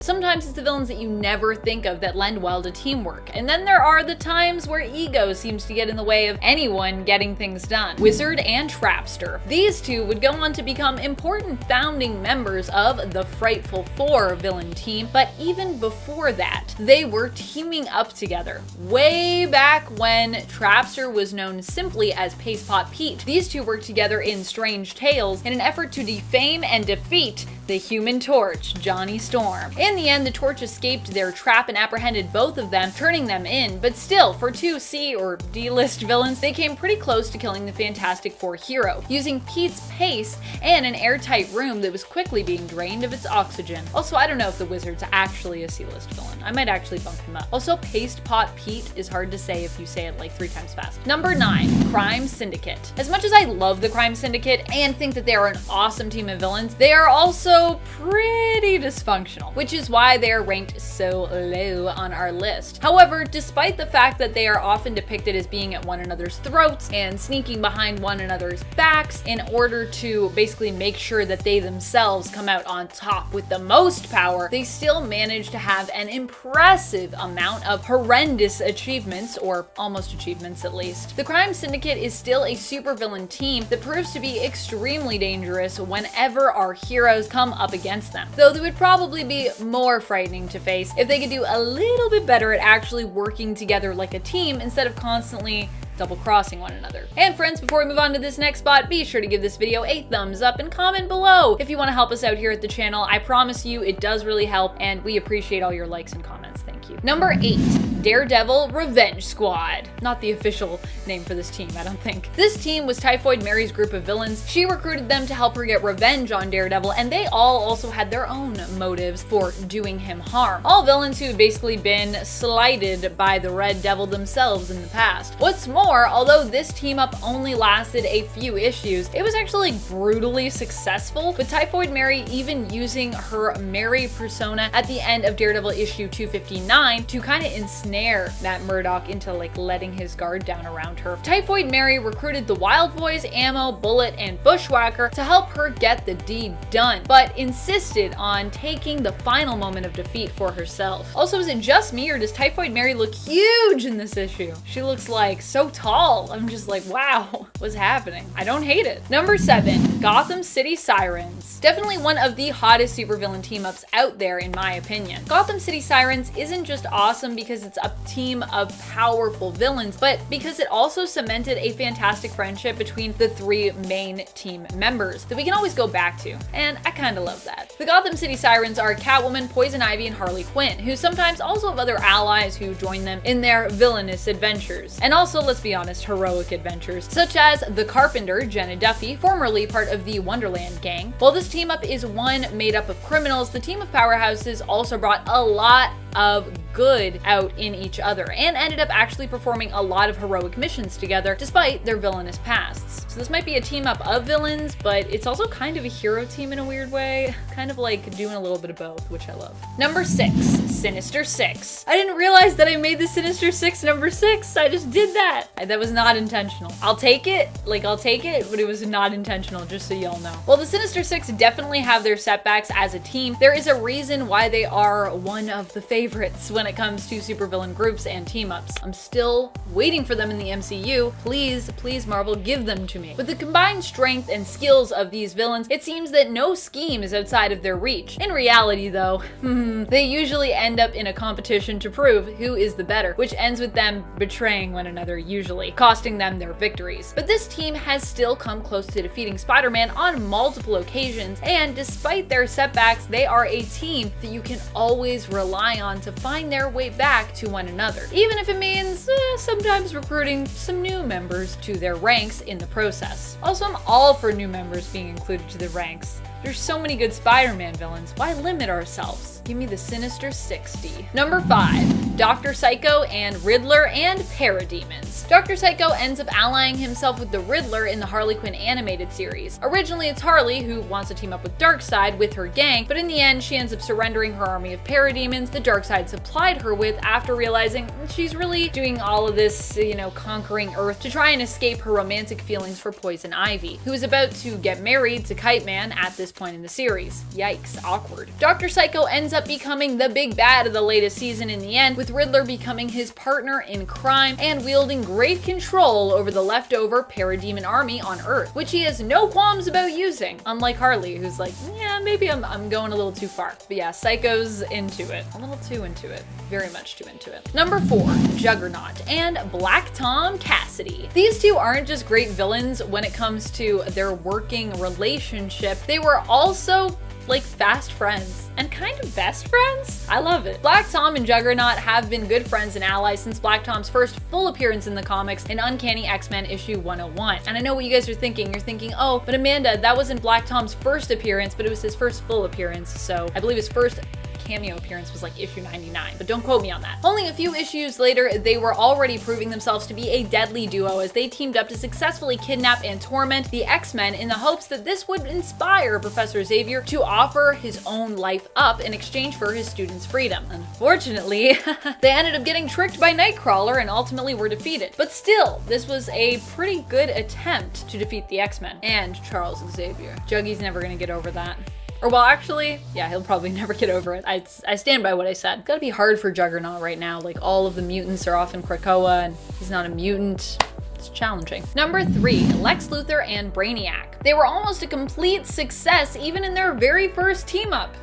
Sometimes it's the villains that you never think of that lend well to teamwork. And then there are the times where ego seems to get in the way of anyone getting things done. Wizard and Trapster. These two would go on to become important founding members of the Frightful Four villain team, but even before that, they were teaming up together. Way back when Trapster was known simply as Paste Pot Pete, these two worked together in Strange Tales in an effort to defame and defeat the Human Torch, Johnny Storm. In the end, the Torch escaped their trap and apprehended both of them, turning them in, but still, for two C or D-list villains, they came pretty close to killing the Fantastic Four hero, using Pete's pace and an airtight room that was quickly being drained of its oxygen. Also, I don't know if the Wizard's actually a C-list villain. I might actually bump him up. Also, Paste Pot Pete is hard to say if you say it like 3 times fast. Number 9, Crime Syndicate. As much as I love the Crime Syndicate and think that they are an awesome team of villains, they are also pretty dysfunctional, which is why they are ranked so low on our list. However, despite the fact that they are often depicted as being at one another's throats and sneaking behind one another's backs in order to basically make sure that they themselves come out on top with the most power, they still manage to have an impressive amount of horrendous achievements, or almost achievements at least. The Crime Syndicate is still a supervillain team that proves to be extremely dangerous whenever our heroes come up against them, though they would probably be more frightening to face if they could do a little bit better at actually working together like a team instead of constantly double-crossing one another. And friends, before we move on to this next spot, be sure to give this video a thumbs up and comment below if you want to help us out here at the channel. I promise you it does really help, and we appreciate all your likes and comments. Thank you. Number 8, Daredevil Revenge Squad. Not the official name for this team, I don't think. This team was Typhoid Mary's group of villains. She recruited them to help her get revenge on Daredevil, and they all also had their own motives for doing him harm. All villains who had basically been slighted by the Red Devil themselves in the past. What's more, although this team up only lasted a few issues, it was actually brutally successful, with Typhoid Mary even using her Mary persona at the end of Daredevil issue 259 to kind of ensnare Matt Murdock into like letting his guard down around her. Typhoid Mary recruited the Wild Boys, Ammo, Bullet, and Bushwhacker to help her get the deed done, but insisted on taking the final moment of defeat for herself. Also, is it just me, or does Typhoid Mary look huge in this issue? She looks like so tall. I'm just like, wow, what's happening? I don't hate it. Number 7, Gotham City Sirens. Definitely one of the hottest supervillain team-ups out there in my opinion. Gotham City Sirens isn't just awesome because it's a team of powerful villains, but because it also cemented a fantastic friendship between the 3 main team members that we can always go back to, and I kind of love that. The Gotham City Sirens are Catwoman, Poison Ivy, and Harley Quinn, who sometimes also have other allies who join them in their villainous adventures. And also, let's be honest, heroic adventures, such as the Carpenter, Jenna Duffy, formerly part of the Wonderland gang. While this team up is one made up of criminals, the team of powerhouses also brought a lot of good out in each other and ended up actually performing a lot of heroic missions together despite their villainous pasts. So this might be a team up of villains, but it's also kind of a hero team in a weird way, kind of like doing a little bit of both, which I love. Number 6, Sinister Six. I didn't realize that I made the Sinister Six number 6. I just did that. That was not intentional. I'll take it, but it was not intentional, just so y'all know. While the Sinister Six definitely have their setbacks as a team, there is a reason why they are one of the favorites when it comes to supervillain groups and team-ups. I'm still waiting for them in the MCU. Please, please Marvel, give them to me. With the combined strength and skills of these villains, it seems that no scheme is outside of their reach. In reality though, they usually end up in a competition to prove who is the better, which ends with them betraying one another, usually costing them their victories. But this team has still come close to defeating Spider-Man on multiple occasions, and despite their setbacks, they are a team that you can always rely on to find their way back to one another, even if it means sometimes recruiting some new members to their ranks in the process. Also, I'm all for new members being included to the ranks. There's so many good Spider-Man villains. Why limit ourselves? Give me the Sinister 60. Number 5, Dr. Psycho and Riddler and Parademons. Dr. Psycho ends up allying himself with the Riddler in the Harley Quinn animated series. Originally, it's Harley who wants to team up with Darkseid with her gang, but in the end, she ends up surrendering her army of parademons that Darkseid supplied her with after realizing she's really doing all of this, conquering Earth to try and escape her romantic feelings for Poison Ivy, who is about to get married to Kite Man at this this point in the series. Yikes, awkward. Dr. Psycho ends up becoming the big bad of the latest season in the end, with Riddler becoming his partner in crime and wielding great control over the leftover parademon army on Earth, which he has no qualms about using, unlike Harley, who's like, yeah, maybe I'm going a little too far. But yeah, Psycho's into it. A little too into it. Very much too into it. Number 4, Juggernaut and Black Tom Cassidy. These two aren't just great villains when it comes to their working relationship, they were also like fast friends and kind of best friends. I love it. Black Tom and Juggernaut have been good friends and allies since Black Tom's first full appearance in the comics in Uncanny X-Men issue 101. And I know what you guys are thinking. You're thinking, oh, but Amanda, that wasn't Black Tom's first appearance, but it was his first full appearance. So I believe his first cameo appearance was like issue 99, but don't quote me on that. Only a few issues later, they were already proving themselves to be a deadly duo as they teamed up to successfully kidnap and torment the X-Men in the hopes that this would inspire Professor Xavier to offer his own life up in exchange for his students' freedom. Unfortunately, they ended up getting tricked by Nightcrawler and ultimately were defeated. But still, this was a pretty good attempt to defeat the X-Men and Charles Xavier. Juggy's never gonna get over that. Or well, actually, yeah, he'll probably never get over it. I stand by what I said. It's gotta be hard for Juggernaut right now. Like, all of the mutants are off in Krakoa, and he's not a mutant. It's challenging. Number 3, Lex Luthor and Brainiac. They were almost a complete success even in their very first team-up.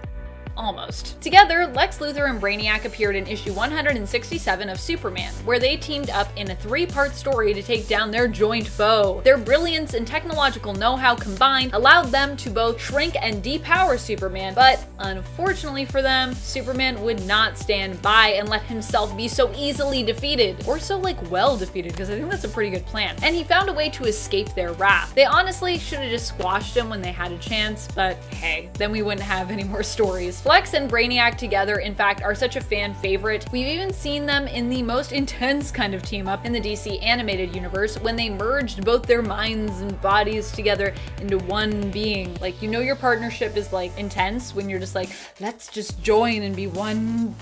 Almost. Together, Lex Luthor and Brainiac appeared in issue 167 of Superman, where they teamed up in a 3-part story to take down their joint foe. Their brilliance and technological know-how combined allowed them to both shrink and depower Superman, but unfortunately for them, Superman would not stand by and let himself be so easily defeated, or so well defeated, because I think that's a pretty good plan. And he found a way to escape their wrath. They honestly should have just squashed him when they had a chance, but hey, then we wouldn't have any more stories. Lex and Brainiac together, in fact, are such a fan favorite. We've even seen them in the most intense kind of team up in the DC animated universe when they merged both their minds and bodies together into one being. Like, you know your partnership is like intense when you're just like, let's just join and be one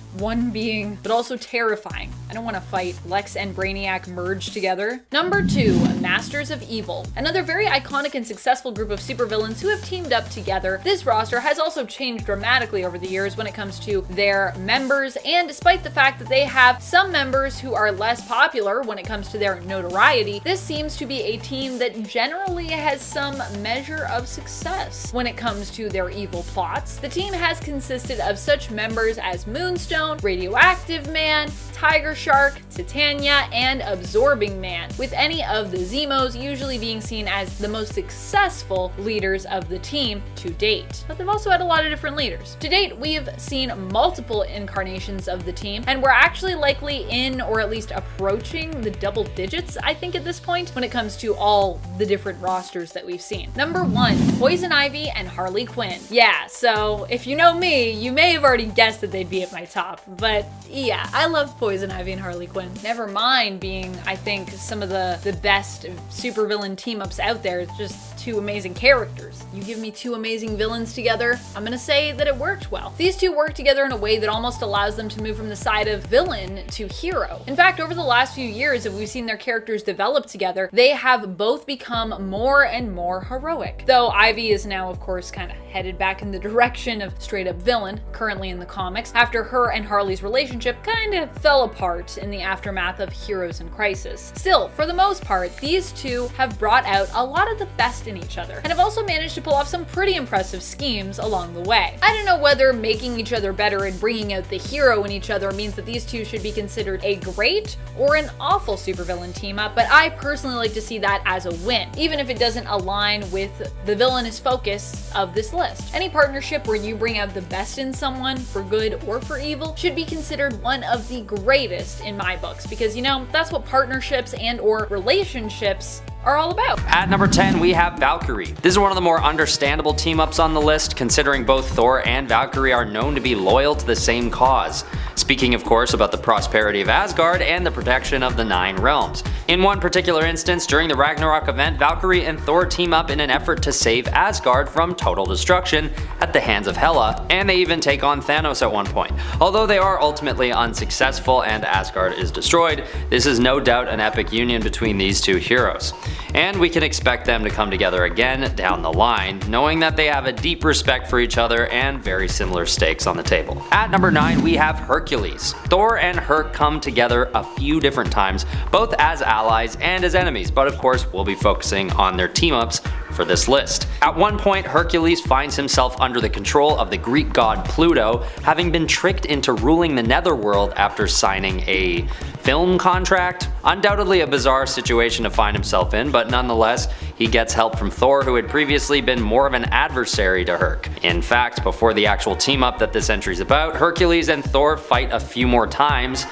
being, but also terrifying. I don't want to fight. Lex and Brainiac merged together. Number 2, Masters of Evil. Another very iconic and successful group of supervillains who have teamed up together. This roster has also changed dramatically over the years when it comes to their members, and despite the fact that they have some members who are less popular when it comes to their notoriety, this seems to be a team that generally has some measure of success when it comes to their evil plots. The team has consisted of such members as Moonstone, Radioactive Man, Tiger Shark, Titania, and Absorbing Man, with any of the Zemos usually being seen as the most successful leaders of the team to date. But they've also had a lot of different leaders. To date, we've seen multiple incarnations of the team, and we're actually likely in, or at least approaching, the double digits, I think, at this point, when it comes to all the different rosters that we've seen. Number 1, Poison Ivy and Harley Quinn. Yeah, so if you know me, you may have already guessed that they'd be at my top, but yeah, I love Poison Ivy and Harley Quinn. Never mind being, I think, some of the best supervillain team-ups out there. It's just two amazing characters. You give me two amazing villains together, I'm gonna say that it worked well. These two work together in a way that almost allows them to move from the side of villain to hero. In fact, over the last few years, as we've seen their characters develop together, they have both become more and more heroic. Though Ivy is now, of course, kind of headed back in the direction of straight up villain, currently in the comics, after her and Harley's relationship kind of fell apart in the aftermath of Heroes in Crisis. Still, for the most part, these two have brought out a lot of the best in each other, and have also managed to pull off some pretty impressive schemes along the way. I don't know whether making each other better and bringing out the hero in each other means that these two should be considered a great or an awful supervillain team up, but I personally like to see that as a win, even if it doesn't align with the villainous focus of this list. Any partnership where you bring out the best in someone, for good or for evil, should be considered one of the greatest in my books, because, you know, that's what partnerships and or relationships are all about. At number 10, we have Valkyrie. This is one of the more understandable team-ups on the list, considering both Thor and Valkyrie are known to be loyal to the same cause. Speaking of course about the prosperity of Asgard and the protection of the 9 realms. In one particular instance, during the Ragnarok event, Valkyrie and Thor team up in an effort to save Asgard from total destruction at the hands of Hela, and they even take on Thanos at one point. Although they are ultimately unsuccessful and Asgard is destroyed, this is no doubt an epic union between these two heroes. And we can expect them to come together again down the line, knowing that they have a deep respect for each other and very similar stakes on the table. At number 9 we have Hercules. Thor and Herc come together a few different times, both as allies and as enemies, but of course we'll be focusing on their team-ups for this list. At one point, Hercules finds himself under the control of the Greek god Pluto, having been tricked into ruling the netherworld after signing a film contract. Undoubtedly a bizarre situation to find himself in, but nonetheless, he gets help from Thor, who had previously been more of an adversary to Herc. In fact, before the actual team-up that this entry is about, Hercules and Thor fight a few more times,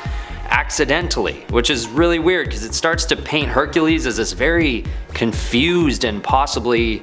accidentally, which is really weird because it starts to paint Hercules as this very confused and possibly,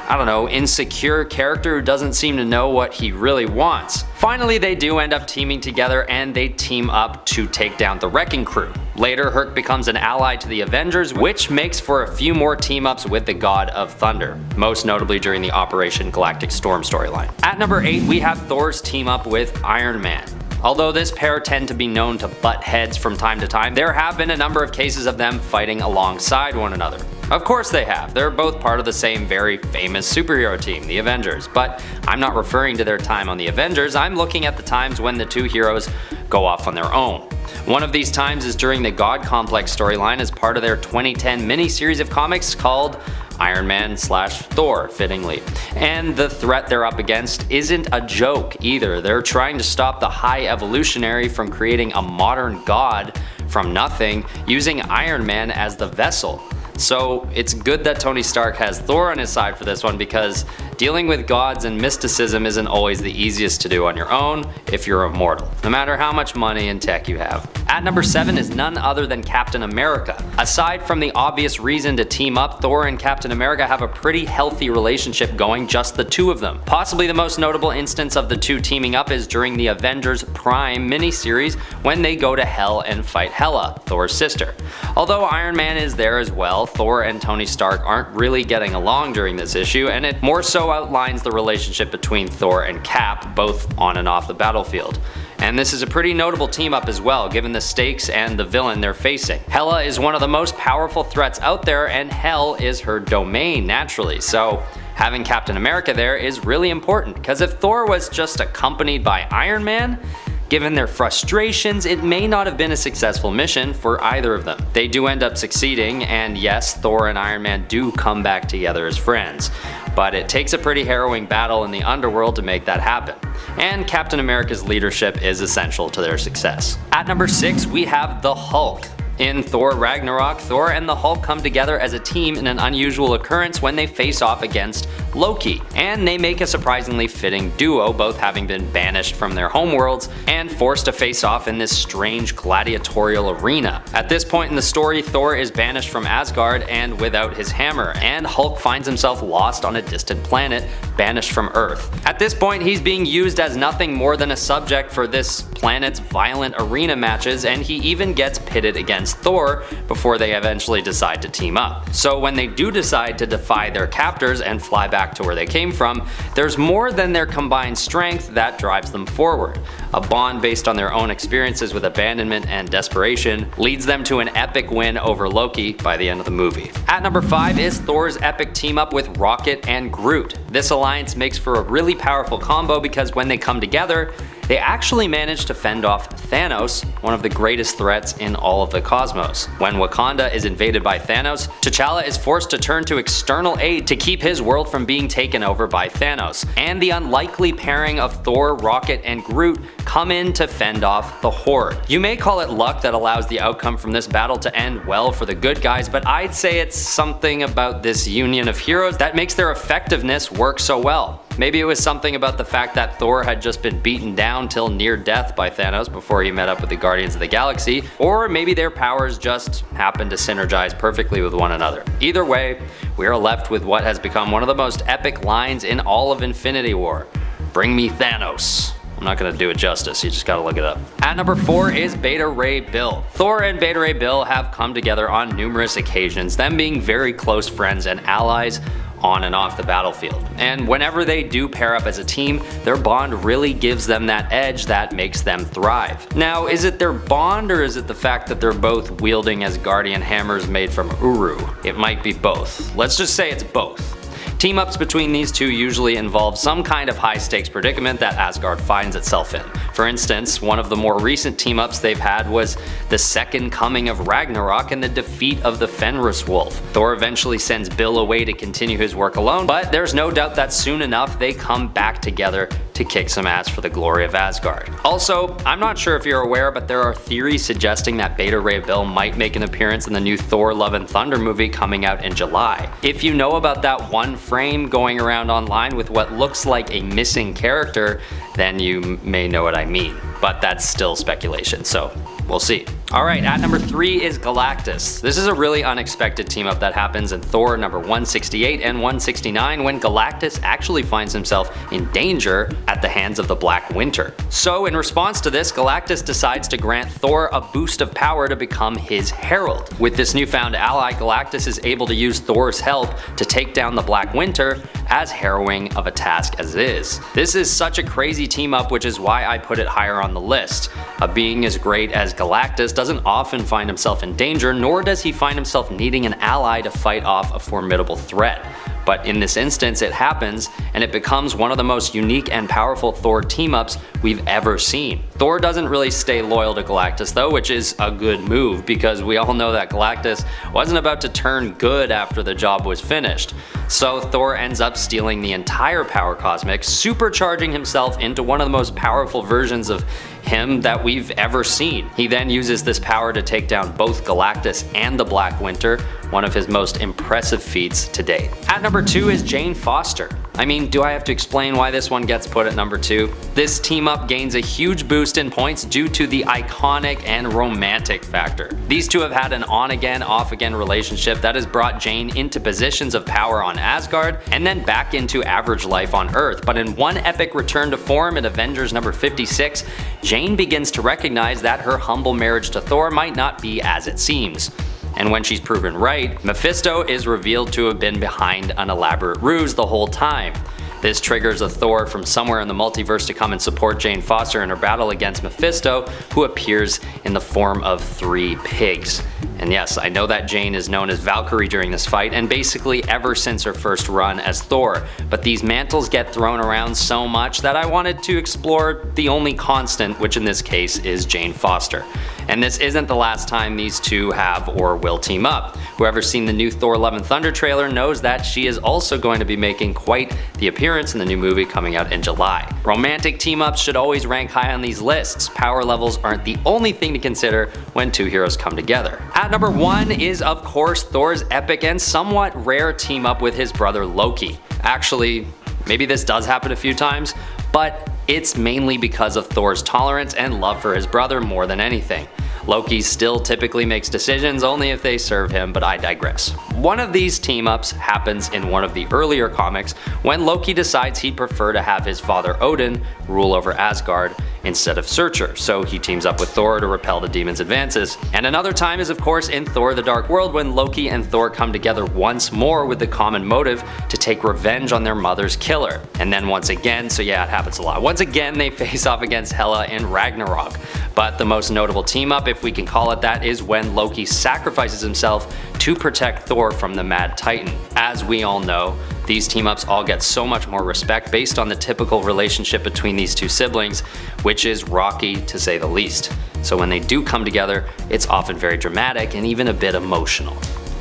I don't know, insecure character who doesn't seem to know what he really wants. Finally, they do end up teaming together and they team up to take down the Wrecking Crew. Later, Herc becomes an ally to the Avengers, which makes for a few more team-ups with the God of Thunder, most notably during the Operation Galactic Storm storyline. At number 8, we have Thor's team-up with Iron Man. Although this pair tend to be known to butt heads from time to time, there have been a number of cases of them fighting alongside one another. Of course they have, they're both part of the same very famous superhero team, the Avengers, but I'm not referring to their time on the Avengers, I'm looking at the times when the two heroes go off on their own. One of these times is during the God Complex storyline as part of their 2010 mini-series of comics called Iron Man / Thor, fittingly. And the threat they're up against isn't a joke either. They're trying to stop the High Evolutionary from creating a modern god from nothing, using Iron Man as the vessel. So it's good that Tony Stark has Thor on his side for this one, because dealing with gods and mysticism isn't always the easiest to do on your own if you're immortal, no matter how much money and tech you have. At number 7 is none other than Captain America. Aside from the obvious reason to team up, Thor and Captain America have a pretty healthy relationship going, just the two of them. Possibly the most notable instance of the two teaming up is during the Avengers Prime miniseries when they go to Hell and fight Hela, Thor's sister. Although Iron Man is there as well, Thor and Tony Stark aren't really getting along during this issue, and it more so outlines the relationship between Thor and Cap, both on and off the battlefield. And this is a pretty notable team up as well, given the stakes and the villain they're facing. Hela is one of the most powerful threats out there, and Hell is her domain naturally, so having Captain America there is really important, because if Thor was just accompanied by Iron Man, given their frustrations, it may not have been a successful mission for either of them. They do end up succeeding, and yes, Thor and Iron Man do come back together as friends, but it takes a pretty harrowing battle in the underworld to make that happen, and Captain America's leadership is essential to their success. At number 6, we have the Hulk. In Thor Ragnarok, Thor and the Hulk come together as a team in an unusual occurrence when they face off against Loki, and they make a surprisingly fitting duo, both having been banished from their homeworlds and forced to face off in this strange gladiatorial arena. At this point in the story, Thor is banished from Asgard and without his hammer, and Hulk finds himself lost on a distant planet, banished from Earth. At this point, he's being used as nothing more than a subject for this planet's violent arena matches, and he even gets pitted against Thor before they eventually decide to team up. So when they do decide to defy their captors and fly back to where they came from, there's more than their combined strength that drives them forward. A bond based on their own experiences with abandonment and desperation leads them to an epic win over Loki by the end of the movie. At number 5 is Thor's epic team up with Rocket and Groot. This alliance makes for a really powerful combo because when they come together, they actually manage to fend off Thanos, one of the greatest threats in all of the cosmos. When Wakanda is invaded by Thanos, T'Challa is forced to turn to external aid to keep his world from being taken over by Thanos. And the unlikely pairing of Thor, Rocket, and Groot come in to fend off the Horde. You may call it luck that allows the outcome from this battle to end well for the good guys, but I'd say it's something about this union of heroes that makes their effectiveness work so well. Maybe it was something about the fact that Thor had just been beaten down till near death by Thanos before he met up with the Guardians of the Galaxy, or maybe their powers just happened to synergize perfectly with one another. Either way, we are left with what has become one of the most epic lines in all of Infinity War. Bring me Thanos. I'm not gonna do it justice, you just gotta look it up. At number 4 is Beta Ray Bill. Thor and Beta Ray Bill have come together on numerous occasions, them being very close friends and allies on and off the battlefield. And whenever they do pair up as a team, their bond really gives them that edge that makes them thrive. Now, is it their bond or is it the fact that they're both wielding Asgardian hammers made from Uru? It might be both. Let's just say it's both. Team-ups between these two usually involve some kind of high-stakes predicament that Asgard finds itself in. For instance, one of the more recent team-ups they've had was the second coming of Ragnarok and the defeat of the Fenris Wolf. Thor eventually sends Bill away to continue his work alone, but there's no doubt that soon enough they come back together to kick some ass for the glory of Asgard. Also, I'm not sure if you're aware, but there are theories suggesting that Beta Ray Bill might make an appearance in the new Thor Love and Thunder movie coming out in July. If you know about that one frame going around online with what looks like a missing character, then you may know what I mean. But that's still speculation, so we'll see. Alright, at number 3 is Galactus. This is a really unexpected team up that happens in Thor number 168 and 169 when Galactus actually finds himself in danger at the hands of the Black Winter. So in response to this, Galactus decides to grant Thor a boost of power to become his herald. With this newfound ally, Galactus is able to use Thor's help to take down the Black Winter, as harrowing of a task as it is. This is such a crazy team up, which is why I put it higher on the list. A being as great as Galactus doesn't often find himself in danger, nor does he find himself needing an ally to fight off a formidable threat. But in this instance it happens, and it becomes one of the most unique and powerful Thor team-ups we've ever seen. Thor doesn't really stay loyal to Galactus though, which is a good move because we all know that Galactus wasn't about to turn good after the job was finished. So Thor ends up stealing the entire power cosmic, supercharging himself into one of the most powerful versions of him that we've ever seen. He then uses this power to take down both Galactus and the Black Winter, one of his most impressive feats to date. At number 2 is Jane Foster. I mean, do I have to explain why this one gets put at number 2? This team up gains a huge boost in points due to the iconic and romantic factor. These two have had an on-again, off-again relationship that has brought Jane into positions of power on Asgard and then back into average life on Earth. But in one epic return to form in Avengers number 56, Jane begins to recognize that her humble marriage to Thor might not be as it seems. And when she's proven right, Mephisto is revealed to have been behind an elaborate ruse the whole time. This triggers a Thor from somewhere in the multiverse to come and support Jane Foster in her battle against Mephisto, who appears in the form of 3 pigs. And yes, I know that Jane is known as Valkyrie during this fight, and basically ever since her first run as Thor, but these mantles get thrown around so much that I wanted to explore the only constant, which in this case is Jane Foster. And this isn't the last time these two have or will team up. Whoever's seen the new Thor Love and Thunder trailer knows that she is also going to be making quite the appearance in the new movie coming out in July. Romantic team-ups should always rank high on these lists. Power levels aren't the only thing to consider when two heroes come together. At number 1 is of course Thor's epic and somewhat rare team-up with his brother Loki. Actually, maybe this does happen a few times, but it's mainly because of Thor's tolerance and love for his brother more than anything. Loki still typically makes decisions only if they serve him, but I digress. One of these team-ups happens in one of the earlier comics when Loki decides he'd prefer to have his father Odin rule over Asgard instead of Surtur, so he teams up with Thor to repel the demon's advances. And another time is of course in Thor the Dark World when Loki and Thor come together once more with the common motive to take revenge on their mother's killer. And then once again, so yeah, it happens a lot, once again they face off against Hela in Ragnarok. But the most notable team up, if we can call it that, is when Loki sacrifices himself to protect Thor from the Mad Titan. As we all know, these team-ups all get so much more respect based on the typical relationship between these two siblings, which is rocky to say the least. So when they do come together, it's often very dramatic and even a bit emotional.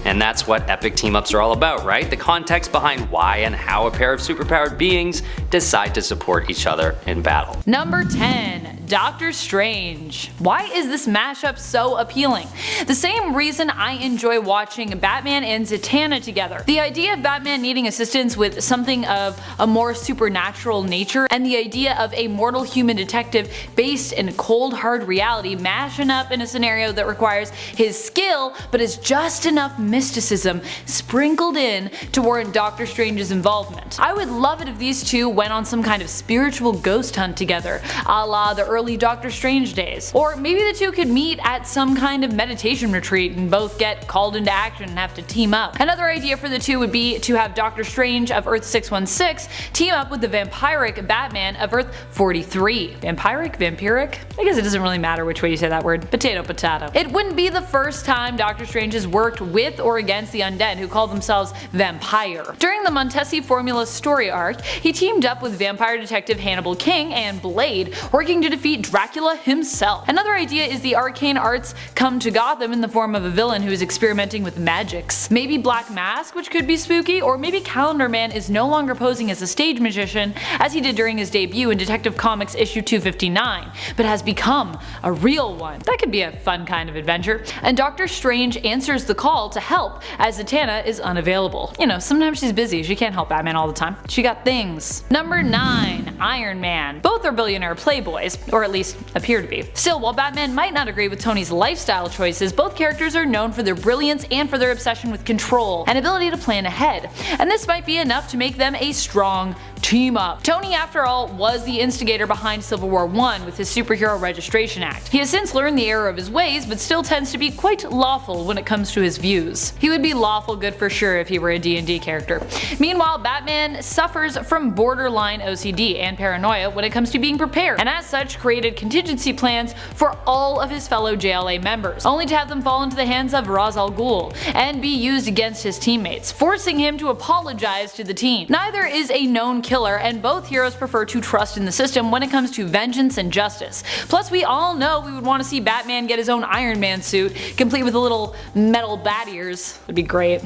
And that's what epic team-ups are all about, right? The context behind why and how a pair of superpowered beings decide to support each other in battle. Number 10. Doctor Strange. Why is this mashup so appealing? The same reason I enjoy watching Batman and Zatanna together. The idea of Batman needing assistance with something of a more supernatural nature, and the idea of a mortal human detective based in cold hard reality mashing up in a scenario that requires his skill but is just enough mysticism sprinkled in to warrant Doctor Strange's involvement. I would love it if these two went on some kind of spiritual ghost hunt together, a la the early Doctor Strange days. Or maybe the two could meet at some kind of meditation retreat and both get called into action and have to team up. Another idea for the two would be to have Doctor Strange of Earth 616 team up with the vampiric Batman of Earth 43. Vampiric? Vampiric? I guess it doesn't really matter which way you say that word. Potato potato. It wouldn't be the first time Doctor Strange has worked with or against the undead who call themselves vampire. During the Montesi Formula story arc, he teamed up with vampire detective Hannibal King and Blade, working to defeat Dracula himself. Another idea is the arcane arts come to Gotham in the form of a villain who is experimenting with magics. Maybe Black Mask, which could be spooky, or maybe Calendar Man is no longer posing as a stage magician as he did during his debut in Detective Comics issue 259, but has become a real one. That could be a fun kind of adventure. And Doctor Strange answers the call to help as Zatanna is unavailable. You know, sometimes she's busy, she can't help Batman all the time. She got things. Number 9. Iron Man. Both are billionaire playboys, or at least appear to be. Still, while Batman might not agree with Tony's lifestyle choices, both characters are known for their brilliance and for their obsession with control and ability to plan ahead, and this might be enough to make them a strong team up. Tony, after all, was the instigator behind Civil War I with his Superhero Registration Act. He has since learned the error of his ways, but still tends to be quite lawful when it comes to his views. He would be lawful good for sure if he were a D&D character. Meanwhile, Batman suffers from borderline OCD and paranoia when it comes to being prepared, and as such created contingency plans for all of his fellow JLA members, only to have them fall into the hands of Ra's al Ghul and be used against his teammates, forcing him to apologize to the team. Neither is a known killer, and both heroes prefer to trust in the system when it comes to vengeance and justice. Plus, we all know we would want to see Batman get his own Iron Man suit, complete with the little metal bat ears. Would be great.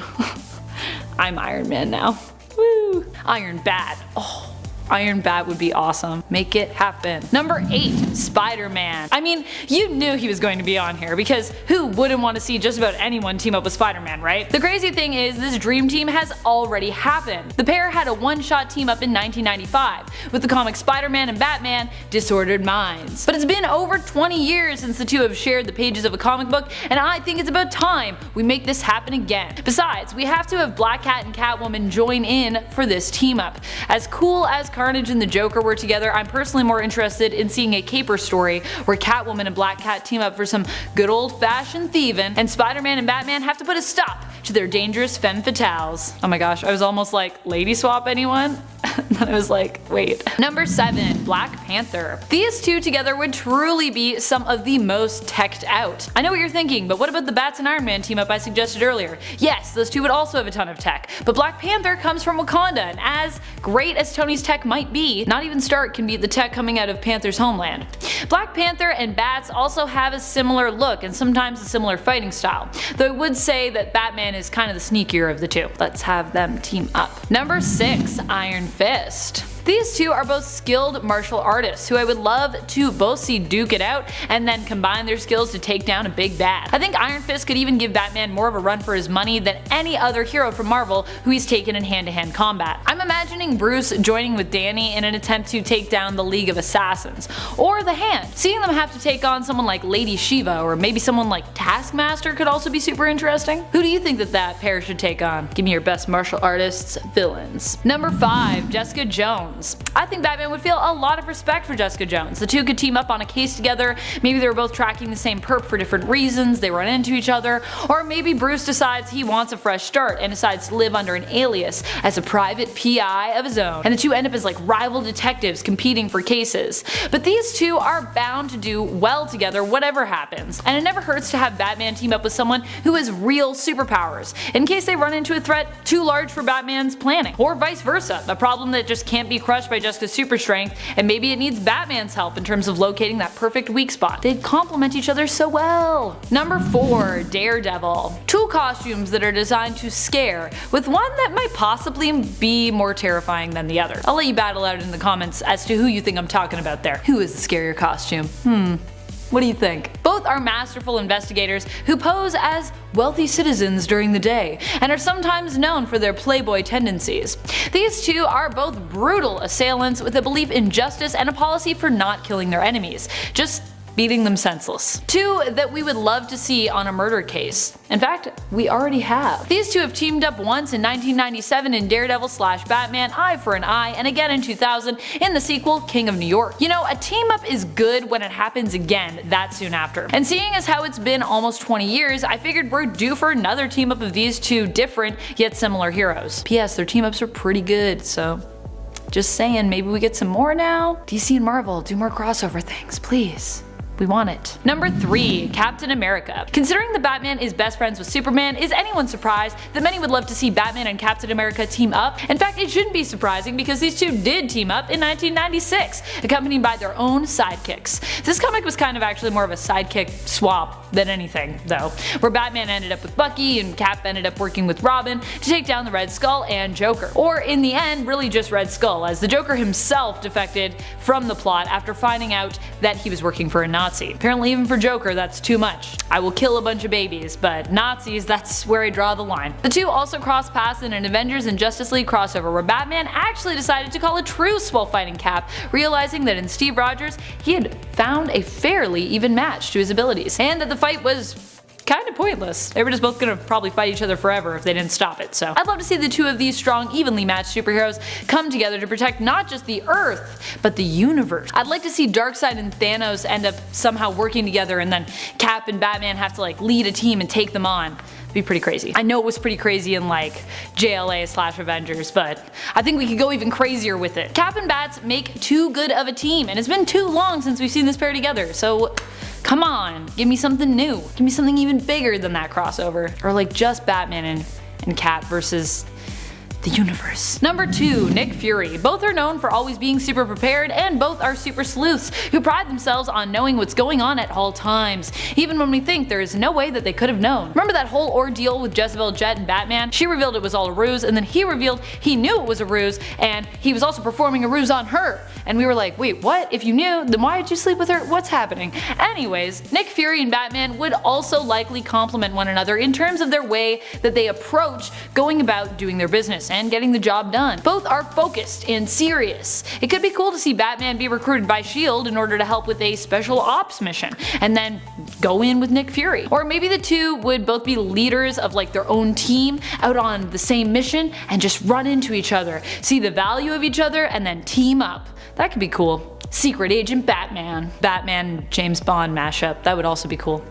I'm Iron Man now. Woo! Iron Bat. Oh. Iron Bat would be awesome. Make it happen. Number 8. Spider-Man. I mean, you knew he was going to be on here because who wouldn't want to see just about anyone team up with Spider-Man, right? The crazy thing is this dream team has already happened. The pair had a one-shot team up in 1995 with the comic Spider-Man and Batman Disordered Minds. But it's been over 20 years since the two have shared the pages of a comic book, and I think it's about time we make this happen again. Besides, we have to have Black Cat and Catwoman join in for this team up. As cool as Carnage and the Joker were together, I'm personally more interested in seeing a caper story where Catwoman and Black Cat team up for some good old-fashioned thieving, and Spider-Man and Batman have to put a stop to their dangerous femme fatales. Oh my gosh, I was almost like, lady swap anyone? Then I was like, wait. Number 7. Black Panther. These two together would truly be some of the most teched out. I know what you're thinking, but what about the Bats and Iron Man team up I suggested earlier? Yes, those two would also have a ton of tech, but Black Panther comes from Wakanda, and as great as Tony's tech might be, not even Stark can beat the tech coming out of Panther's homeland. Black Panther and Bats also have a similar look and sometimes a similar fighting style, though I would say that Batman is kind of the sneakier of the two. Let's have them team up. Number 6. Iron Fist. These two are both skilled martial artists who I would love to both see duke it out and then combine their skills to take down a big bad. I think Iron Fist could even give Batman more of a run for his money than any other hero from Marvel who he's taken in hand-to-hand combat. I'm imagining Bruce joining with Danny in an attempt to take down the League of Assassins, or the Hand. Seeing them have to take on someone like Lady Shiva or maybe someone like Taskmaster could also be super interesting. Who do you think that pair should take on? Give me your best martial artists, villains. Number 5. Jessica Jones. I think Batman would feel a lot of respect for Jessica Jones. The two could team up on a case together, maybe they were both tracking the same perp for different reasons, they run into each other, or maybe Bruce decides he wants a fresh start and decides to live under an alias as a private PI of his own, and the two end up as like rival detectives competing for cases. But these two are bound to do well together whatever happens, and it never hurts to have Batman team up with someone who has real superpowers, in case they run into a threat too large for Batman's planning, or vice versa, a problem that just can't be crushed by Jessica's super strength, and maybe it needs Batman's help in terms of locating that perfect weak spot. They'd complement each other so well. Number 4. Daredevil. Two costumes that are designed to scare, with one that might possibly be more terrifying than the other. I'll let you battle out in the comments as to who you think I'm talking about there. Who is the scarier costume? What do you think? Both are masterful investigators who pose as wealthy citizens during the day, and are sometimes known for their playboy tendencies. These two are both brutal assailants with a belief in justice and a policy for not killing their enemies, just beating them senseless. Two that we would love to see on a murder case. In fact, we already have. These two have teamed up once in 1997 in Daredevil / Batman Eye for an Eye, and again in 2000 in the sequel King of New York. You know, a team up is good when it happens again that soon after. And seeing as how it's been almost 20 years, I figured we're due for another team up of these two different yet similar heroes. P.S. their team ups are pretty good, so just saying, maybe we get some more now? DC and Marvel, do more crossover things, please. We want it. Number 3. Captain America. Considering the Batman is best friends with Superman, is anyone surprised that many would love to see Batman and Captain America team up? In fact, it shouldn't be surprising because these two did team up in 1996, accompanied by their own sidekicks. This comic was kind of actually more of a sidekick swap than anything, though, where Batman ended up with Bucky and Cap ended up working with Robin to take down the Red Skull and Joker. Or in the end, really just Red Skull, as the Joker himself defected from the plot after finding out that he was working for a Nazi. Apparently even for Joker that's too much. I will kill a bunch of babies, but Nazis, that's where I draw the line. The two also crossed paths in an Avengers and Justice League crossover where Batman actually decided to call a truce while fighting Cap, realizing that in Steve Rogers he had found a fairly even match to his abilities, and that the fight was kind of pointless. They were just both gonna probably fight each other forever if they didn't stop it, so I'd love to see the two of these strong, evenly matched superheroes come together to protect not just the Earth, but the universe. I'd like to see Darkseid and Thanos end up somehow working together, and then Cap and Batman have to like lead a team and take them on. It'd be pretty crazy. I know it was pretty crazy in like JLA / Avengers, but I think we could go even crazier with it. Cap and Bats make too good of a team, and it's been too long since we've seen this pair together, so come on, give me something new. Give me something even bigger than that crossover. Or like just Batman and Cap versus the universe. Number 2. Nick Fury. Both are known for always being super prepared, and both are super sleuths who pride themselves on knowing what's going on at all times, even when we think there is no way that they could have known. Remember that whole ordeal with Jezebel Jet and Batman? She revealed it was all a ruse, and then he revealed he knew it was a ruse, and he was also performing a ruse on her. And we were like, wait, what? If you knew, then why did you sleep with her? What's happening? Anyways, Nick Fury and Batman would also likely complement one another in terms of their way that they approach going about doing their business and getting the job done. Both are focused and serious. It could be cool to see Batman be recruited by S.H.I.E.L.D. in order to help with a special ops mission, and then go in with Nick Fury. Or maybe the two would both be leaders of like their own team out on the same mission and just run into each other, see the value of each other, and then team up. That could be cool. Secret Agent Batman. Batman James Bond mashup. That would also be cool.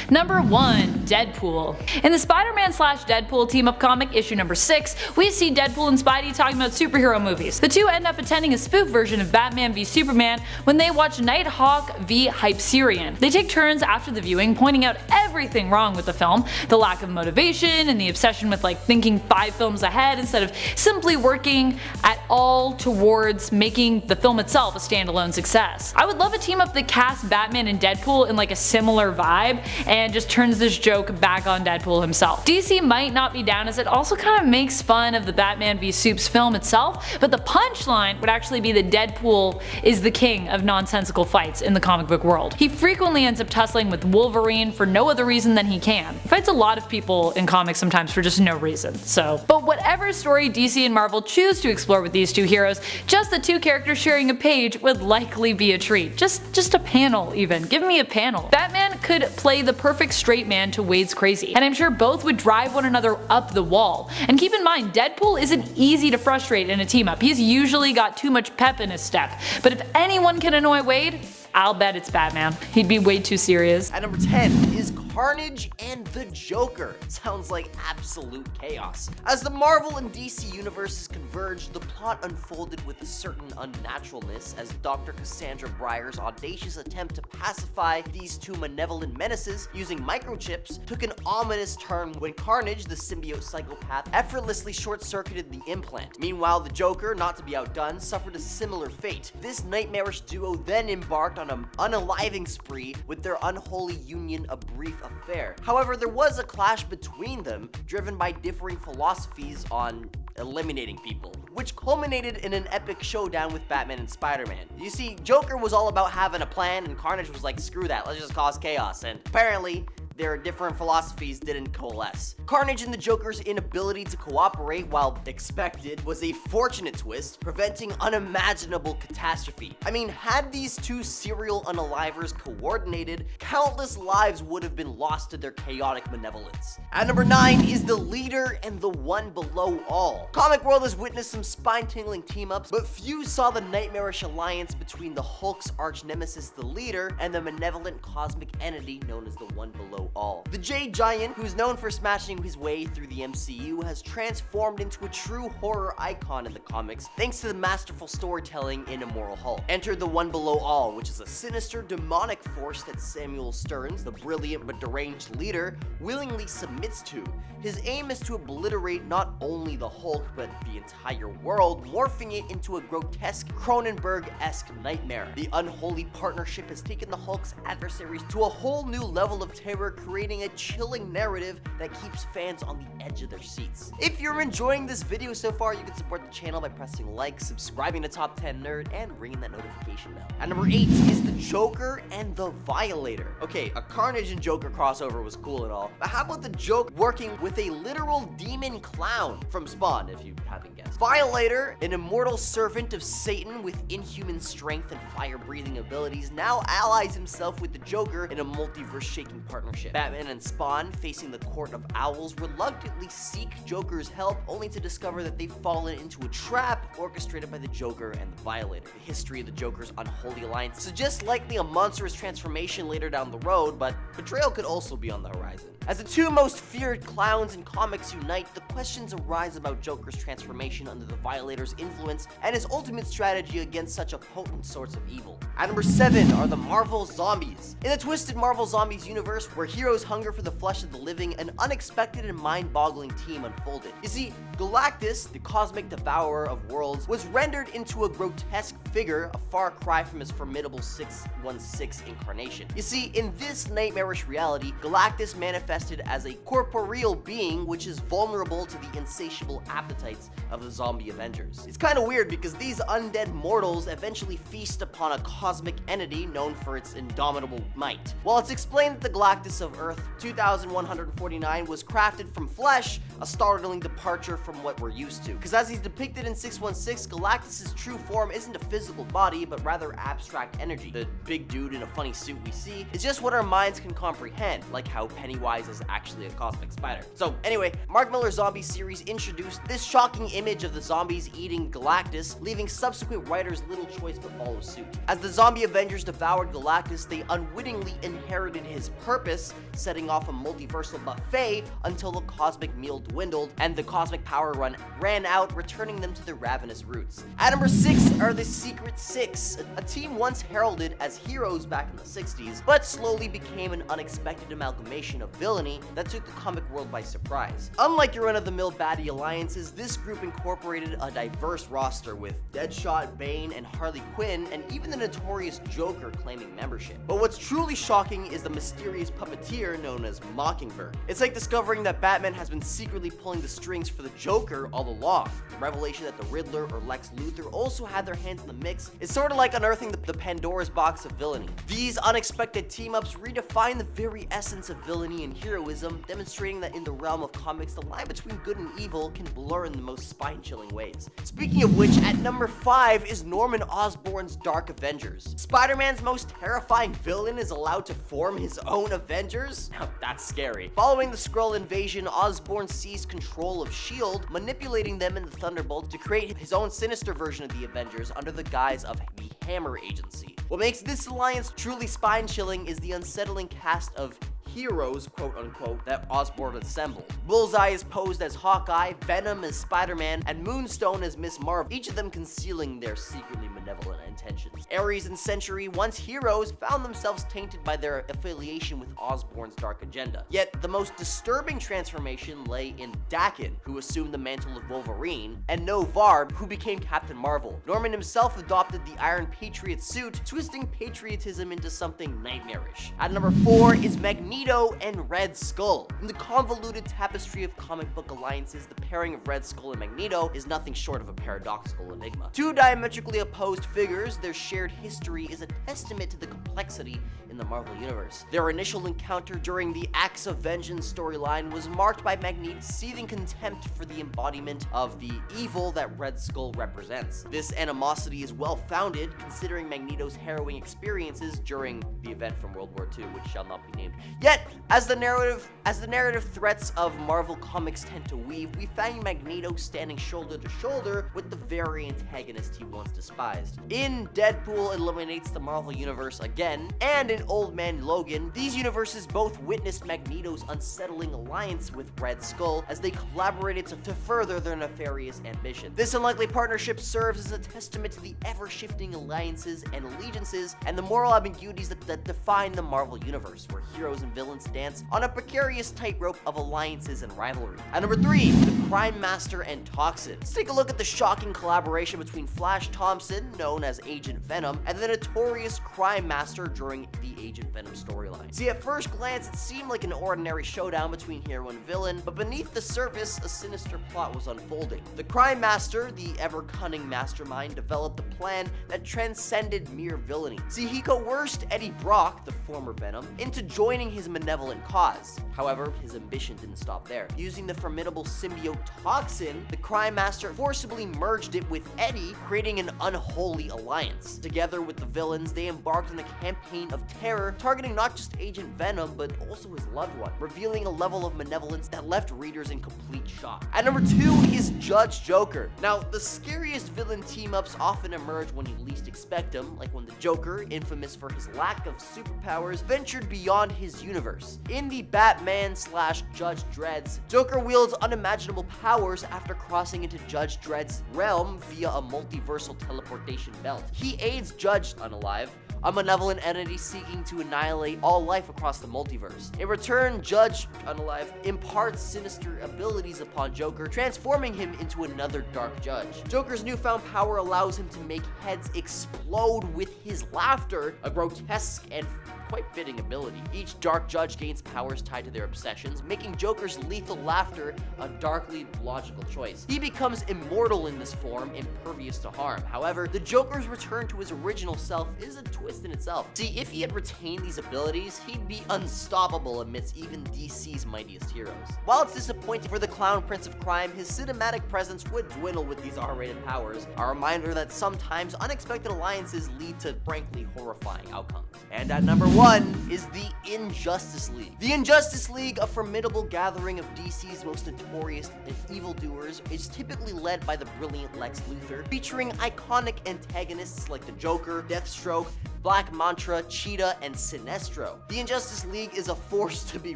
Number 1. Deadpool. In the Spider-Man / Deadpool team-up comic issue number 6, we see Deadpool and Spidey talking about superhero movies. The two end up attending a spoof version of Batman v Superman when they watch Nighthawk v Hyperion. They take turns after the viewing pointing out everything wrong with the film, the lack of motivation and the obsession with like thinking 5 films ahead instead of simply working at all towards making the film itself a standalone success. I would love a team up that casts Batman and Deadpool in like a similar vibe and just turns this joke back on Deadpool himself. DC might not be down as it also kind of makes fun of the Batman v Supes film itself, but the punchline would actually be that Deadpool is the king of nonsensical fights in the comic book world. He frequently ends up tussling with Wolverine for no other reason than he can. He fights a lot of people in comics sometimes for just no reason, so. But whatever story DC and Marvel choose to explore with these two heroes, just the two characters sharing a page would likely be a treat. Just a panel even. Give me a panel. Batman could play the perfect straight man to Wade's crazy, and I'm sure both would drive one another up the wall. And keep in mind, Deadpool isn't easy to frustrate in a team up. He's usually got too much pep in his step. But if anyone can annoy Wade, I'll bet it's Batman. He'd be way too serious. At number 10 is Carnage and the Joker. Sounds like absolute chaos. As the Marvel and DC universes converged, the plot unfolded with a certain unnaturalness as Dr. Cassandra Breyer's audacious attempt to pacify these two malevolent menaces using microchips took an ominous turn when Carnage, the symbiote psychopath, effortlessly short-circuited the implant. Meanwhile, the Joker, not to be outdone, suffered a similar fate. This nightmarish duo then embarked on an unaliving spree with their unholy union a brief affair. However, there was a clash between them, driven by differing philosophies on eliminating people, which culminated in an epic showdown with Batman and Spider-Man. You see, Joker was all about having a plan, and Carnage was like, screw that, let's just cause chaos, and apparently, their different philosophies didn't coalesce. Carnage and the Joker's inability to cooperate, while expected, was a fortunate twist, preventing unimaginable catastrophe. I mean, had these two serial unalivers coordinated, countless lives would have been lost to their chaotic malevolence. At number 9 is the leader and the one below all. Comic world has witnessed some spine-tingling team-ups, but few saw the nightmarish alliance between the Hulk's arch-nemesis, the leader, and the malevolent cosmic entity known as the one below all. The Jade Giant, who's known for smashing his way through the MCU, has transformed into a true horror icon in the comics thanks to the masterful storytelling in Immortal Hulk. Enter the One Below All, which is a sinister demonic force that Samuel Stearns, the brilliant but deranged leader, willingly submits to. His aim is to obliterate not only the Hulk but the entire world, morphing it into a grotesque Cronenberg-esque nightmare. The unholy partnership has taken the Hulk's adversaries to a whole new level of terror, creating a chilling narrative that keeps fans on the edge of their seats. If you're enjoying this video so far, you can support the channel by pressing like, subscribing to Top 10 Nerd, and ringing that notification bell. At number 8 is the Joker and the Violator. Okay, a Carnage and Joker crossover was cool and all, but how about the Joker working with a literal demon clown from Spawn, if you haven't guessed? Violator, an immortal servant of Satan with inhuman strength and fire-breathing abilities, now allies himself with the Joker in a multiverse-shaking partnership. Batman and Spawn, facing the Court of Owls, reluctantly seek Joker's help, only to discover that they've fallen into a trap orchestrated by the Joker and the Violator. The history of the Joker's unholy alliance suggests likely a monstrous transformation later down the road, but betrayal could also be on the horizon. As the two most feared clowns in comics unite, the questions arise about Joker's transformation under the Violator's influence and his ultimate strategy against such a potent source of evil. At number 7 are the Marvel Zombies. In the twisted Marvel Zombies universe, where heroes hunger for the flesh of the living, an unexpected and mind-boggling team unfolded. You see, Galactus, the cosmic devourer of worlds, was rendered into a grotesque figure, a far cry from his formidable 616 incarnation. You see, in this nightmarish reality, Galactus manifested as a corporeal being which is vulnerable to the insatiable appetites of the zombie Avengers. It's kind of weird because these undead mortals eventually feast upon a cosmic entity known for its indomitable might. While it's explained that the Galactus of Earth 2149 was crafted from flesh, a startling departure from what we're used to. Because as he's depicted in 616, Galactus' true form isn't a physical body, but rather abstract energy. The big dude in a funny suit we see is just what our minds can comprehend, like how Pennywise is actually a cosmic spider. So anyway, Mark Miller's zombie series introduced this shocking image of the zombies eating Galactus, leaving subsequent writers little choice but follow suit. As the zombie Avengers devoured Galactus, they unwittingly inherited his purpose, setting off a multiversal buffet until the cosmic meal dwindled and the cosmic power ran out, returning them to their ravenous roots. At number 6 are the Secret Six, a team once heralded as heroes back in the 60s, but slowly became an unexpected amalgamation of villainy that took the comic world by surprise. Unlike your run-of-the-mill baddie alliances, this group incorporated a diverse roster with Deadshot, Bane, and Harley Quinn, and even the notorious Joker claiming membership. But what's truly shocking is the mysterious puppeteer known as Mockingbird. It's like discovering that Batman has been secretly pulling the strings for the Joker all along. The revelation that the Riddler or Lex Luthor also had their hands in the mix is sort of like unearthing the Pandora's box of villainy. These unexpected team-ups redefine the very essence of villainy and heroism, demonstrating that in the realm of comics, the line between good and evil can blur in the most spine-chilling ways. Speaking of which, at number 5 is Norman Osborn's Dark Avengers. Spider-Man's most terrifying villain is allowed to form his own Avengers? Now that's scary. Following the Skrull invasion, Osborn seized control of S.H.I.E.L.D., manipulating them in the Thunderbolt to create his own sinister version of the Avengers under the guise of the Hammer Agency. What makes this alliance truly spine-chilling is the unsettling cast of heroes, quote-unquote, that Osborn assembled. Bullseye is posed as Hawkeye, Venom as Spider-Man, and Moonstone as Miss Marvel, each of them concealing their secretly malevolent intentions. Ares and Sentry, once heroes, found themselves tainted by their affiliation with Osborn's dark agenda. Yet, the most disturbing transformation lay in Daken, who assumed the mantle of Wolverine, and Novarb, who became Captain Marvel. Norman himself adopted the Iron Patriot suit, twisting patriotism into something nightmarish. At number 4 is Magneto and Red Skull. In the convoluted tapestry of comic book alliances, the pairing of Red Skull and Magneto is nothing short of a paradoxical enigma. Two diametrically opposed figures, their shared history is a testament to the complexity in the Marvel Universe. Their initial encounter during the Acts of Vengeance storyline was marked by Magneto's seething contempt for the embodiment of the evil that Red Skull represents. This animosity is well-founded, considering Magneto's harrowing experiences during the event from World War II, which shall not be named. Yet, as the narrative threats of Marvel Comics tend to weave, we find Magneto standing shoulder to shoulder with the very antagonist he once despised. In Deadpool eliminates the Marvel Universe again, and in Old Man Logan, these universes both witnessed Magneto's unsettling alliance with Red Skull as they collaborated to further their nefarious ambition. This unlikely partnership serves as a testament to the ever-shifting alliances and allegiances and the moral ambiguities that define the Marvel Universe, where heroes and villains dance on a precarious tightrope of alliances and rivalry. At number 3, the Crime Master and Toxin. Let's take a look at the shocking collaboration between Flash Thompson, known as Agent Venom, and the notorious Crime Master during the Agent Venom storyline. See, at first glance, it seemed like an ordinary showdown between hero and villain, but beneath the surface, a sinister plot was unfolding. The Crime Master, the ever-cunning mastermind, developed a plan that transcended mere villainy. See, he coerced Eddie Brock, the former Venom, into joining his malevolent cause. However, his ambition didn't stop there. Using the formidable symbiote Toxin, the Crime Master forcibly merged it with Eddie, creating an unholy alliance. Together with the villains, they embarked on a campaign of terror, targeting not just Agent Venom, but also his loved one, revealing a level of malevolence that left readers in complete shock. At number 2 is Judge Joker. Now, the scariest villain team-ups often emerge when you least expect them, like when the Joker, infamous for his lack of superpowers, ventured beyond his universe. In the Batman/Judge Dredd's, Joker wields unimaginable powers after crossing into Judge Dredd's realm via a multiversal teleportation belt. He aids Judge Unalive, a malevolent entity seeking to annihilate all life across the multiverse. In return, Judge Unalive imparts sinister abilities upon Joker, transforming him into another dark judge. Joker's newfound power allows him to make heads explode with his laughter, a grotesque and quite fitting ability. Each dark judge gains powers tied to their obsessions, making Joker's lethal laughter a darkly logical choice. He becomes immortal in this form, impervious to harm. However, the Joker's return to his original self is a twist in itself. See, if he had retained these abilities, he'd be unstoppable amidst even DC's mightiest heroes. While it's disappointing for the Clown Prince of Crime, his cinematic presence would dwindle with these R-rated powers, a reminder that sometimes unexpected alliances lead to frankly horrifying outcomes. And at number 1 is the Injustice League. The Injustice League, a formidable gathering of DC's most notorious evildoers, is typically led by the brilliant Lex Luthor, featuring iconic antagonists like the Joker, Deathstroke, Black Manta, Cheetah, and Sinestro. The Injustice League is a force to be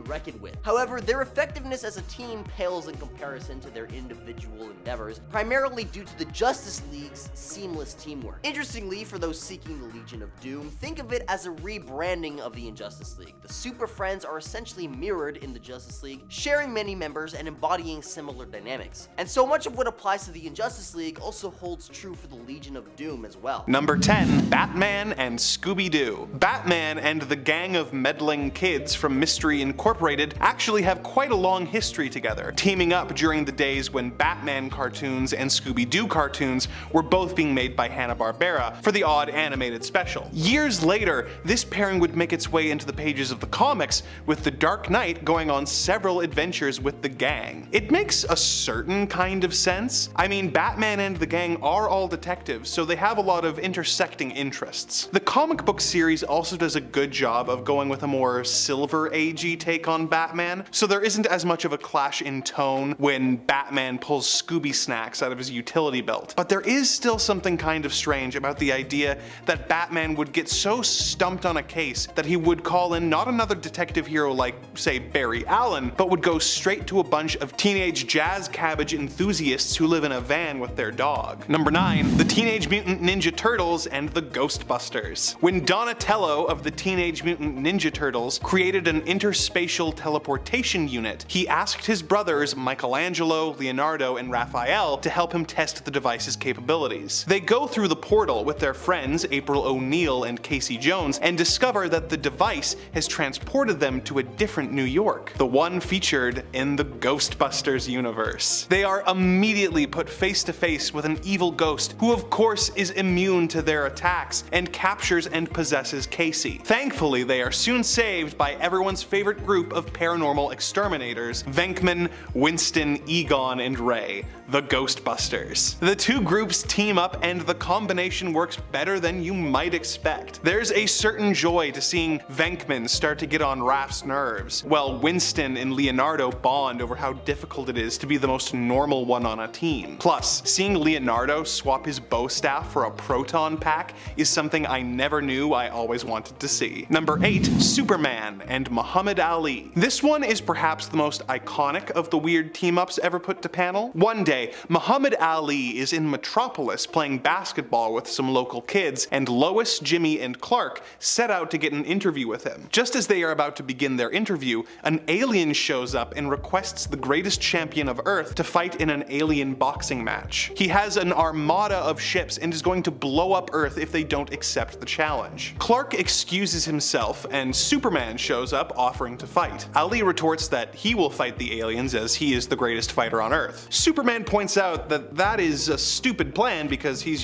reckoned with. However, their effectiveness as a team pales in comparison to their individual endeavors, primarily due to the Justice League's seamless teamwork. Interestingly, for those seeking the Legion of Doom, think of it as a rebranding of the Injustice League. The Super Friends are essentially mirrored in the Justice League, sharing many members and embodying similar dynamics. And so much of what applies to the Injustice League also holds true for the Legion of Doom as well. Number 10, Batman and Scooby-Doo. Batman and the gang of meddling kids from Mystery Incorporated actually have quite a long history together, teaming up during the days when Batman cartoons and Scooby-Doo cartoons were both being made by Hanna-Barbera for the odd animated special. Years later, this pairing would make its way into the pages of the comics, with the Dark Knight going on several adventures with the gang. It makes a certain kind of sense. I mean, Batman and the gang are all detectives, so they have a lot of intersecting interests. The comic book series also does a good job of going with a more Silver Age-y take on Batman, so there isn't as much of a clash in tone when Batman pulls Scooby snacks out of his utility belt. But there is still something kind of strange about the idea that Batman would get so stumped on a case announced that he would call in not another detective hero like, say, Barry Allen, but would go straight to a bunch of teenage jazz cabbage enthusiasts who live in a van with their dog. Number 9. The Teenage Mutant Ninja Turtles and the Ghostbusters. When Donatello of the Teenage Mutant Ninja Turtles created an interspatial teleportation unit, he asked his brothers Michelangelo, Leonardo, and Raphael to help him test the device's capabilities. They go through the portal with their friends April O'Neil and Casey Jones and discover that the device has transported them to a different New York, the one featured in the Ghostbusters universe. They are immediately put face to face with an evil ghost who of course is immune to their attacks and captures and possesses Casey. Thankfully, they are soon saved by everyone's favorite group of paranormal exterminators, Venkman, Winston, Egon, and Ray, the Ghostbusters. The two groups team up and the combination works better than you might expect. There's a certain joy to seeing Venkman start to get on Raph's nerves, while Winston and Leonardo bond over how difficult it is to be the most normal one on a team. Plus, seeing Leonardo swap his bow staff for a proton pack is something I never knew I always wanted to see. Number 8. Superman and Muhammad Ali. This one is perhaps the most iconic of the weird team-ups ever put to panel. One day, Muhammad Ali is in Metropolis playing basketball with some local kids, and Lois, Jimmy, and Clark set out to get an interview with him. Just as they are about to begin their interview, an alien shows up and requests the greatest champion of Earth to fight in an alien boxing match. He has an armada of ships and is going to blow up Earth if they don't accept the challenge. Clark excuses himself and Superman shows up offering to fight. Ali retorts that he will fight the aliens as he is the greatest fighter on Earth. Superman points out that that is a stupid plan because he's,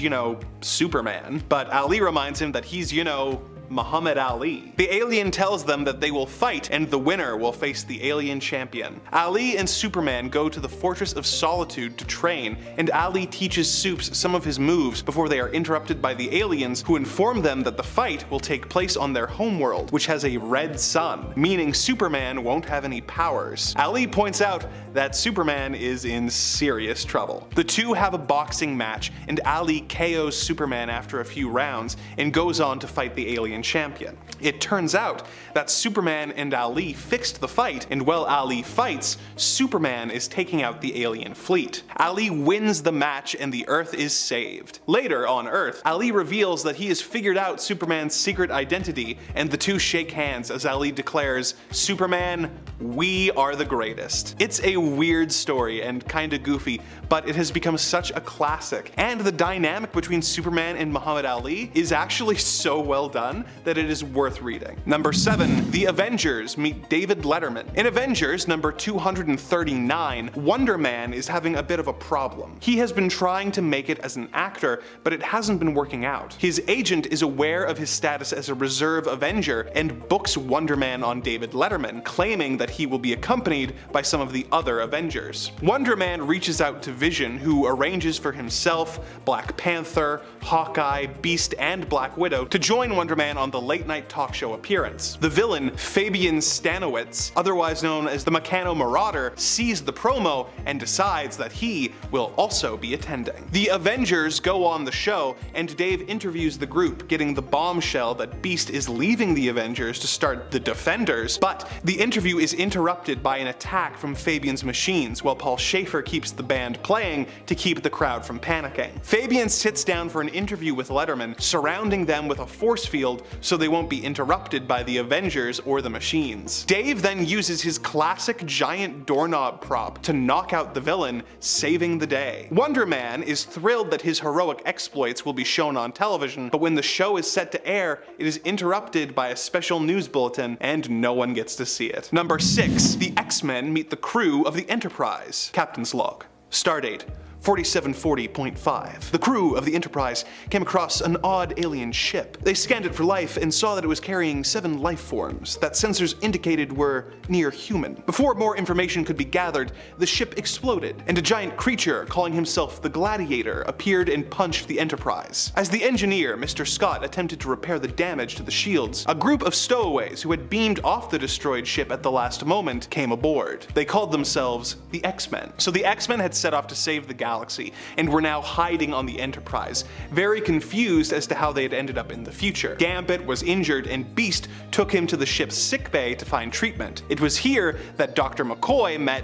Superman, but Ali reminds him that he's, Muhammad Ali. The alien tells them that they will fight and the winner will face the alien champion. Ali and Superman go to the Fortress of Solitude to train, and Ali teaches Supes some of his moves before they are interrupted by the aliens, who inform them that the fight will take place on their homeworld, which has a red sun, meaning Superman won't have any powers. Ali points out that Superman is in serious trouble. The two have a boxing match, and Ali KOs Superman after a few rounds and goes on to fight the alien champion. It turns out that Superman and Ali fixed the fight, and while Ali fights, Superman is taking out the alien fleet. Ali wins the match and the Earth is saved. Later on Earth, Ali reveals that he has figured out Superman's secret identity, and the two shake hands as Ali declares, "Superman, we are the greatest." It's a weird story and kinda goofy, but it has become such a classic, and the dynamic between Superman and Muhammad Ali is actually so well done that it is worth reading. Number 7. The Avengers meet David Letterman. In Avengers number 239, Wonder Man is having a bit of a problem. He has been trying to make it as an actor, but it hasn't been working out. His agent is aware of his status as a reserve Avenger and books Wonder Man on David Letterman, claiming that he will be accompanied by some of the other Avengers. Wonder Man reaches out to Vision, who arranges for himself, Black Panther, Hawkeye, Beast, and Black Widow to join Wonder Man on the late-night talk show appearance. The villain, Fabian Stanowitz, otherwise known as the Meccano Marauder, sees the promo and decides that he will also be attending. The Avengers go on the show, and Dave interviews the group, getting the bombshell that Beast is leaving the Avengers to start the Defenders, but the interview is interrupted by an attack from Fabian's machines, while Paul Schaefer keeps the band playing to keep the crowd from panicking. Fabian sits down for an interview with Letterman, surrounding them with a force field so they won't be interrupted by the Avengers or the machines. Dave then uses his classic giant doorknob prop to knock out the villain, saving the day. Wonder Man is thrilled that his heroic exploits will be shown on television, but when the show is set to air, it is interrupted by a special news bulletin and no one gets to see it. Number 6. The X-Men meet the crew of the Enterprise. Captain's log. Stardate 4740.5. The crew of the Enterprise came across an odd alien ship. They scanned it for life and saw that it was carrying 7 life forms that sensors indicated were near human. Before more information could be gathered, the ship exploded, and a giant creature calling himself the Gladiator appeared and punched the Enterprise. As the engineer, Mr. Scott, attempted to repair the damage to the shields, a group of stowaways who had beamed off the destroyed ship at the last moment came aboard. They called themselves the X-Men. So the X-Men had set off to save the galaxy, galaxy and were now hiding on the Enterprise, very confused as to how they had ended up in the future. Gambit was injured and Beast took him to the ship's sickbay to find treatment. It was here that Dr. McCoy met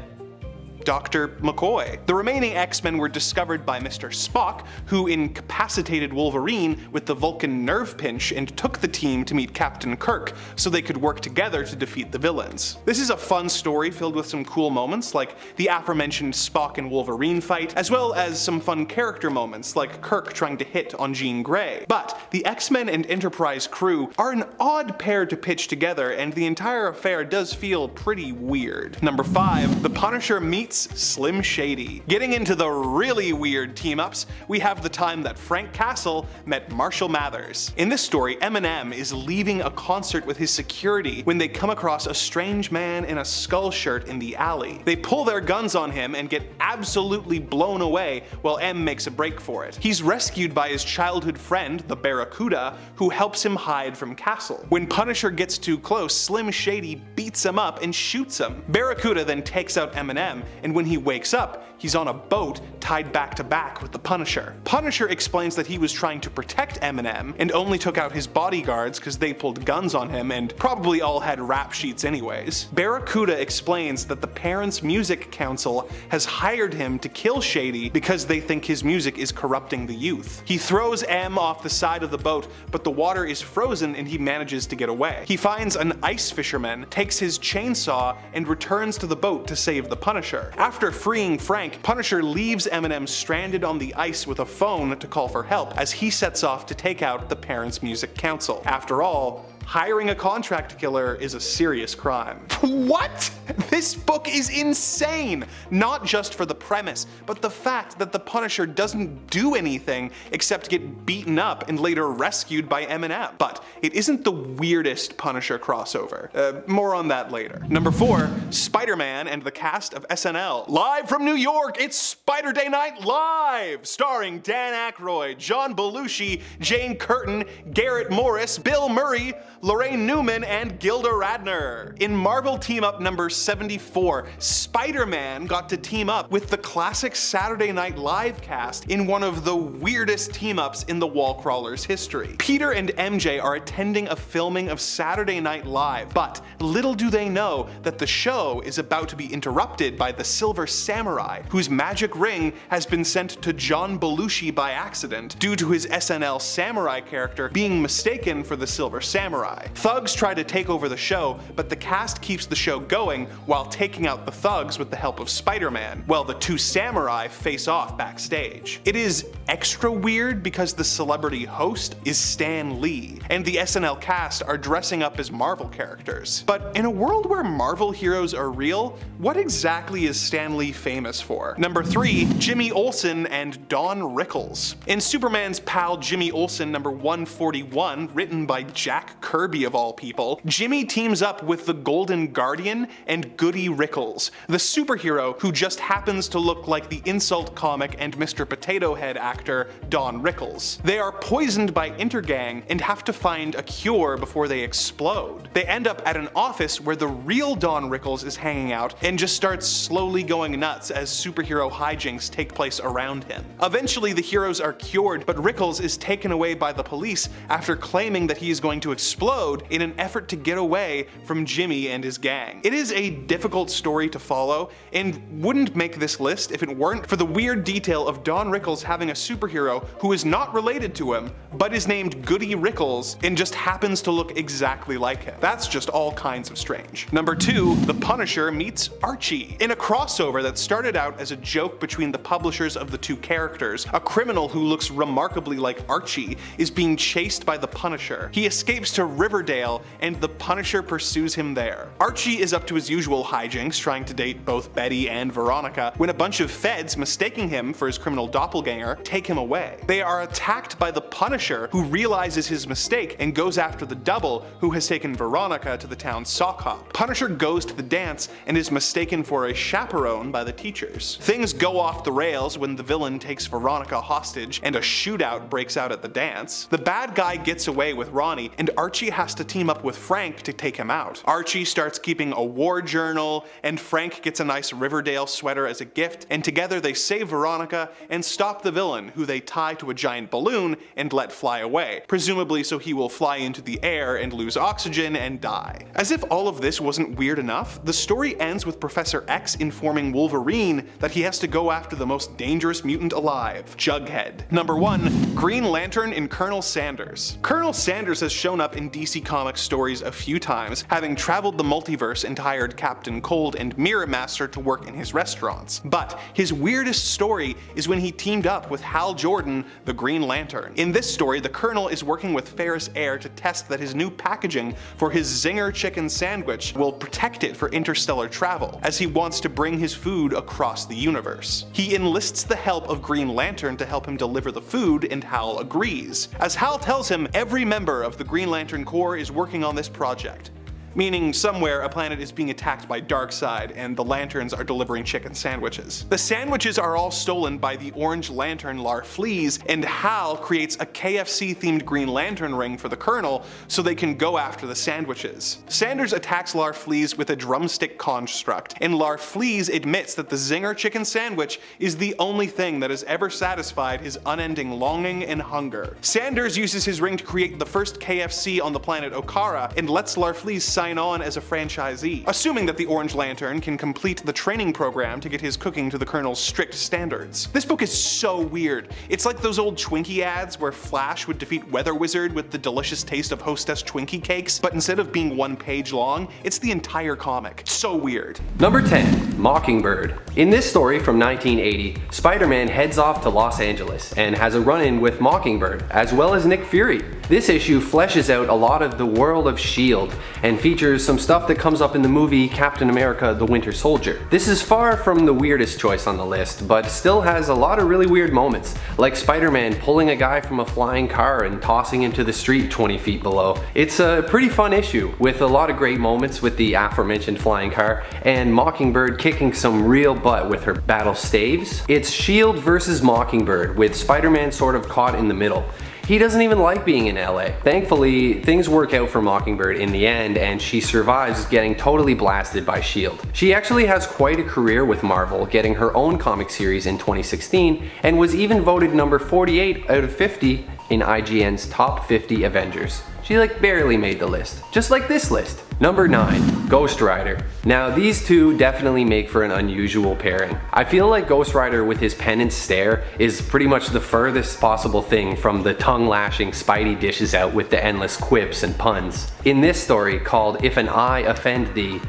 Dr. McCoy. The remaining X-Men were discovered by Mr. Spock, who incapacitated Wolverine with the Vulcan nerve pinch and took the team to meet Captain Kirk so they could work together to defeat the villains. This is a fun story filled with some cool moments like the aforementioned Spock and Wolverine fight, as well as some fun character moments like Kirk trying to hit on Jean Grey. But the X-Men and Enterprise crew are an odd pair to pitch together, and the entire affair does feel pretty weird. Number 5. The Punisher meets Slim Shady. Getting into the really weird team-ups, we have the time that Frank Castle met Marshall Mathers. In this story, Eminem is leaving a concert with his security when they come across a strange man in a skull shirt in the alley. They pull their guns on him and get absolutely blown away while M makes a break for it. He's rescued by his childhood friend, the Barracuda, who helps him hide from Castle. When Punisher gets too close, Slim Shady beats him up and shoots him. Barracuda then takes out Eminem, and when he wakes up, he's on a boat tied back to back with the Punisher. Punisher explains that he was trying to protect Eminem and only took out his bodyguards because they pulled guns on him and probably all had rap sheets anyways. Barracuda explains that the Parents Music Council has hired him to kill Shady because they think his music is corrupting the youth. He throws M off the side of the boat, but the water is frozen and he manages to get away. He finds an ice fisherman, takes his chainsaw, and returns to the boat to save the Punisher. After freeing Frank, Punisher leaves Eminem stranded on the ice with a phone to call for help as he sets off to take out the Parents Music Council. After all, hiring a contract killer is a serious crime. What? This book is insane! Not just for the premise, but the fact that the Punisher doesn't do anything except get beaten up and later rescued by Eminem. But it isn't the weirdest Punisher crossover. More on that later. Number 4, Spider-Man and the cast of SNL. Live from New York, it's Spider Day Night Live! Starring Dan Aykroyd, John Belushi, Jane Curtin, Garrett Morris, Bill Murray, Lorraine Newman, and Gilda Radner. In Marvel Team-Up number 74, Spider-Man got to team up with the classic Saturday Night Live cast in one of the weirdest team-ups in the Wall Crawlers history. Peter and MJ are attending a filming of Saturday Night Live, but little do they know that the show is about to be interrupted by the Silver Samurai, whose magic ring has been sent to John Belushi by accident due to his SNL Samurai character being mistaken for the Silver Samurai. Thugs try to take over the show, but the cast keeps the show going while taking out the thugs with the help of Spider-Man, while the two samurai face off backstage. It is extra weird because the celebrity host is Stan Lee, and the SNL cast are dressing up as Marvel characters. But in a world where Marvel heroes are real, what exactly is Stan Lee famous for? Number 3, Jimmy Olsen and Don Rickles. In Superman's pal Jimmy Olsen number 141, written by Jack Kirby of all people, Jimmy teams up with the Golden Guardian and Goody Rickles, the superhero who just happens to look like the insult comic and Mr. Potato Head actor Don Rickles. They are poisoned by Intergang and have to find a cure before they explode. They end up at an office where the real Don Rickles is hanging out and just starts slowly going nuts as superhero hijinks take place around him. Eventually the heroes are cured, but Rickles is taken away by the police after claiming that he is going to explode in an effort to get away from Jimmy and his gang. It is a difficult story to follow and wouldn't make this list if it weren't for the weird detail of Don Rickles having a superhero who is not related to him, but is named Goody Rickles and just happens to look exactly like him. That's just all kinds of strange. Number 2, The Punisher meets Archie. In a crossover that started out as a joke between the publishers of the two characters, a criminal who looks remarkably like Archie is being chased by the Punisher. He escapes to Riverdale and the Punisher pursues him there. Archie is up to his usual hijinks, trying to date both Betty and Veronica, when a bunch of feds, mistaking him for his criminal doppelganger, take him away. They are attacked by the Punisher, who realizes his mistake and goes after the double, who has taken Veronica to the town's sock hop. Punisher goes to the dance and is mistaken for a chaperone by the teachers. Things go off the rails when the villain takes Veronica hostage and a shootout breaks out at the dance. The bad guy gets away with Ronnie and Archie Archie has to team up with Frank to take him out. Archie starts keeping a war journal, and Frank gets a nice Riverdale sweater as a gift, and together they save Veronica and stop the villain, who they tie to a giant balloon and let fly away, presumably so he will fly into the air and lose oxygen and die. As if all of this wasn't weird enough, the story ends with Professor X informing Wolverine that he has to go after the most dangerous mutant alive, Jughead. Number 1. Green Lantern and Colonel Sanders. Colonel Sanders has shown up in DC Comics stories a few times, having traveled the multiverse and hired Captain Cold and Mirror Master to work in his restaurants. But his weirdest story is when he teamed up with Hal Jordan, the Green Lantern. In this story, the Colonel is working with Ferris Air to test that his new packaging for his Zinger chicken sandwich will protect it for interstellar travel, as he wants to bring his food across the universe. He enlists the help of Green Lantern to help him deliver the food, and Hal agrees. As Hal tells him, every member of the Green Lantern Corps is working on this project. Meaning somewhere a planet is being attacked by Darkseid and the Lanterns are delivering chicken sandwiches. The sandwiches are all stolen by the Orange Lantern Larfleeze, and Hal creates a KFC themed Green Lantern ring for the Colonel so they can go after the sandwiches. Sanders attacks Larfleeze with a drumstick construct, and Larfleeze admits that the Zinger chicken sandwich is the only thing that has ever satisfied his unending longing and hunger. Sanders uses his ring to create the first KFC on the planet Okara and lets Larfleeze sign on as a franchisee, assuming that the Orange Lantern can complete the training program to get his cooking to the Colonel's strict standards. This book is so weird. It's like those old Twinkie ads where Flash would defeat Weather Wizard with the delicious taste of Hostess Twinkie cakes, but instead of being one page long, it's the entire comic. It's so weird. Number 10. Mockingbird. In this story from 1980, Spider-Man heads off to Los Angeles and has a run-in with Mockingbird, as well as Nick Fury. This issue fleshes out a lot of the world of S.H.I.E.L.D. and features some stuff that comes up in the movie Captain America: The Winter Soldier. This is far from the weirdest choice on the list, but still has a lot of really weird moments, like Spider-Man pulling a guy from a flying car and tossing him to the street 20 feet below. It's a pretty fun issue, with a lot of great moments with the aforementioned flying car, and Mockingbird kicking some real butt with her battle staves. It's S.H.I.E.L.D. versus Mockingbird, with Spider-Man sort of caught in the middle. He doesn't even like being in LA. Thankfully, things work out for Mockingbird in the end, and she survives getting totally blasted by S.H.I.E.L.D. She actually has quite a career with Marvel, getting her own comic series in 2016, and was even voted number 48 out of 50 in IGN's top 50 Avengers. She barely made the list, just like this list. Number 9. Ghost Rider. Now these two definitely make for an unusual pairing. I feel like Ghost Rider with his penance stare is pretty much the furthest possible thing from the tongue-lashing Spidey dishes out with the endless quips and puns. In this story called If an Eye Offend Thee,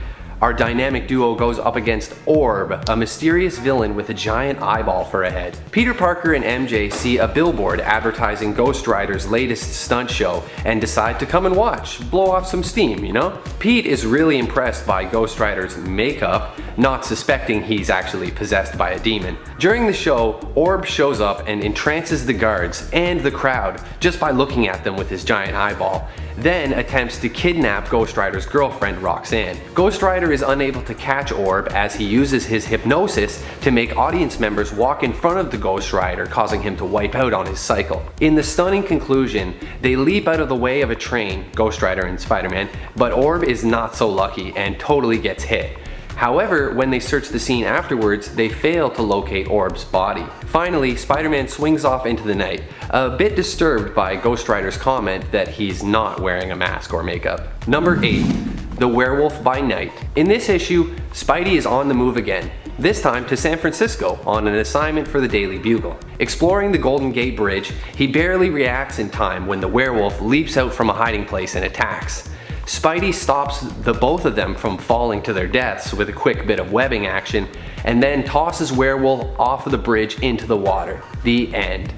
our dynamic duo goes up against Orb, a mysterious villain with a giant eyeball for a head. Peter Parker and MJ see a billboard advertising Ghost Rider's latest stunt show and decide to come and watch, blow off some steam, you know? Pete is really impressed by Ghost Rider's makeup, not suspecting he's actually possessed by a demon. During the show, Orb shows up and entrances the guards and the crowd just by looking at them with his giant eyeball, then attempts to kidnap Ghost Rider's girlfriend Roxanne. Ghost Rider is unable to catch Orb as he uses his hypnosis to make audience members walk in front of the Ghost Rider, causing him to wipe out on his cycle. In the stunning conclusion, they leap out of the way of a train, Ghost Rider and Spider-Man, but Orb is not so lucky and totally gets hit. However, when they search the scene afterwards, they fail to locate Orb's body. Finally, Spider-Man swings off into the night, a bit disturbed by Ghost Rider's comment that he's not wearing a mask or makeup. Number 8. The Werewolf by Night. In this issue, Spidey is on the move again, this time to San Francisco on an assignment for the Daily Bugle. Exploring the Golden Gate Bridge, he barely reacts in time when the werewolf leaps out from a hiding place and attacks. Spidey stops the both of them from falling to their deaths with a quick bit of webbing action, and then tosses Werewolf off of the bridge into the water. The end.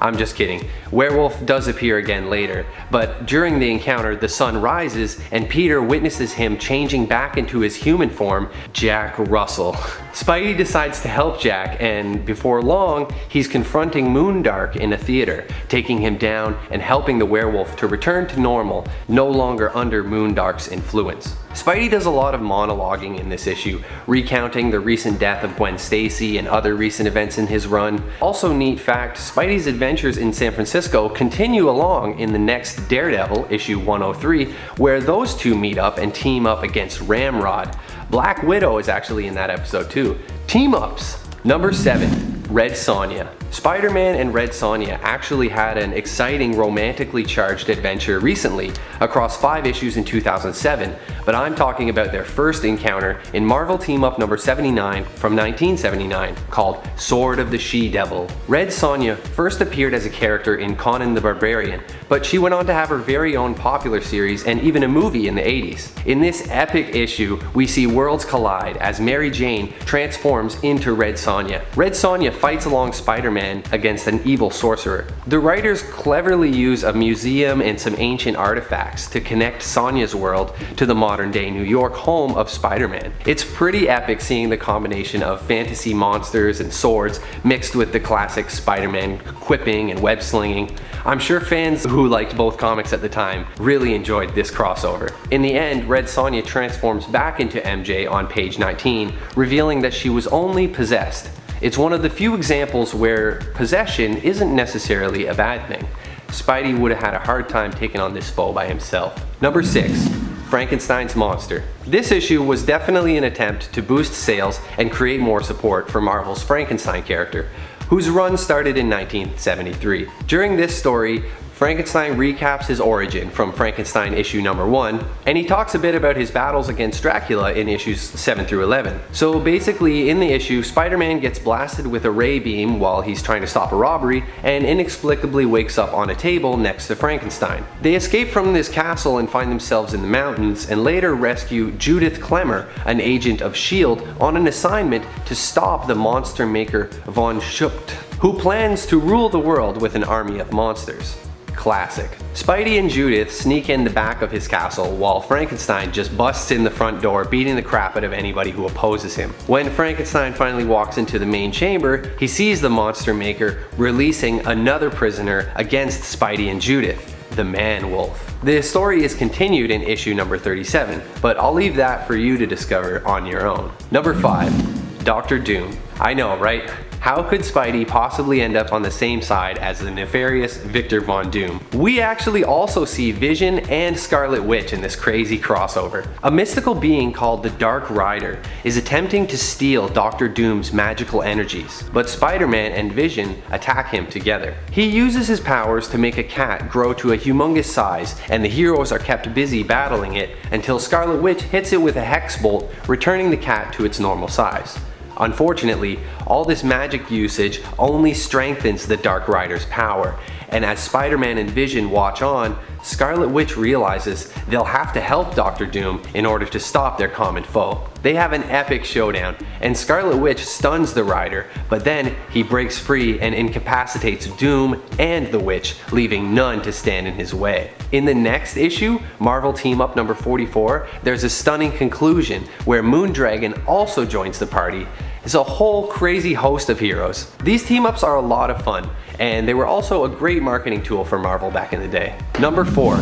I'm just kidding. Werewolf does appear again later, but during the encounter the sun rises and Peter witnesses him changing back into his human form, Jack Russell. Spidey decides to help Jack, and before long he's confronting Moondark in a theater, taking him down and helping the werewolf to return to normal, no longer under Moondark's influence. Spidey does a lot of monologuing in this issue, recounting the recent death of Gwen Stacy and other recent events in his run. Also neat fact, Spidey's adventure adventures in San Francisco continue along in the next Daredevil, issue 103, where those two meet up and team up against Ramrod. Black Widow is actually in that episode too. Team ups. Number 7. Red Sonja. Spider-Man and Red Sonja actually had an exciting romantically charged adventure recently across 5 issues in 2007, but I'm talking about their first encounter in Marvel Team-Up number 79 from 1979 called Sword of the She-Devil. Red Sonja first appeared as a character in Conan the Barbarian, but she went on to have her very own popular series and even a movie in the 80s. In this epic issue, we see worlds collide as Mary Jane transforms into Red Sonja. Red Sonja fights along Spider-Man against an evil sorcerer. The writers cleverly use a museum and some ancient artifacts to connect Sonja's world to the modern day New York home of Spider-Man. It's pretty epic seeing the combination of fantasy monsters and swords mixed with the classic Spider-Man quipping and web slinging. I'm sure fans who liked both comics at the time really enjoyed this crossover. In the end, Red Sonja transforms back into MJ on page 19, revealing that she was only possessed. It's one of the few examples where possession isn't necessarily a bad thing. Spidey would have had a hard time taking on this foe by himself. Number 6. Frankenstein's Monster. This issue was definitely an attempt to boost sales and create more support for Marvel's Frankenstein character, whose run started in 1973. During this story, Frankenstein recaps his origin from Frankenstein issue number 1, and he talks a bit about his battles against Dracula in issues 7 through 11. So basically in the issue, Spider-Man gets blasted with a ray beam while he's trying to stop a robbery and inexplicably wakes up on a table next to Frankenstein. They escape from this castle and find themselves in the mountains and later rescue Judith Klemmer, an agent of S.H.I.E.L.D., on an assignment to stop the monster maker Von Schucht, who plans to rule the world with an army of monsters. Classic. Spidey and Judith sneak in the back of his castle while Frankenstein just busts in the front door, beating the crap out of anybody who opposes him. When Frankenstein finally walks into the main chamber, he sees the monster maker releasing another prisoner against Spidey and Judith, the Man-Wolf. The story is continued in issue number 37, but I'll leave that for you to discover on your own. Number 5. Dr. Doom. I know, right? How could Spidey possibly end up on the same side as the nefarious Victor Von Doom? We actually also see Vision and Scarlet Witch in this crazy crossover. A mystical being called the Dark Rider is attempting to steal Dr. Doom's magical energies, but Spider-Man and Vision attack him together. He uses his powers to make a cat grow to a humongous size, and the heroes are kept busy battling it until Scarlet Witch hits it with a hex bolt, returning the cat to its normal size. Unfortunately, all this magic usage only strengthens the Dark Rider's power, and as Spider-Man and Vision watch on, Scarlet Witch realizes they'll have to help Dr. Doom in order to stop their common foe. They have an epic showdown, and Scarlet Witch stuns the Rider, but then he breaks free and incapacitates Doom and the Witch, leaving none to stand in his way. In the next issue, Marvel Team-Up number 44, there's a stunning conclusion where Moondragon also joins the party. It's a whole crazy host of heroes. These team-ups are a lot of fun, and they were also a great marketing tool for Marvel back in the day. Number 4.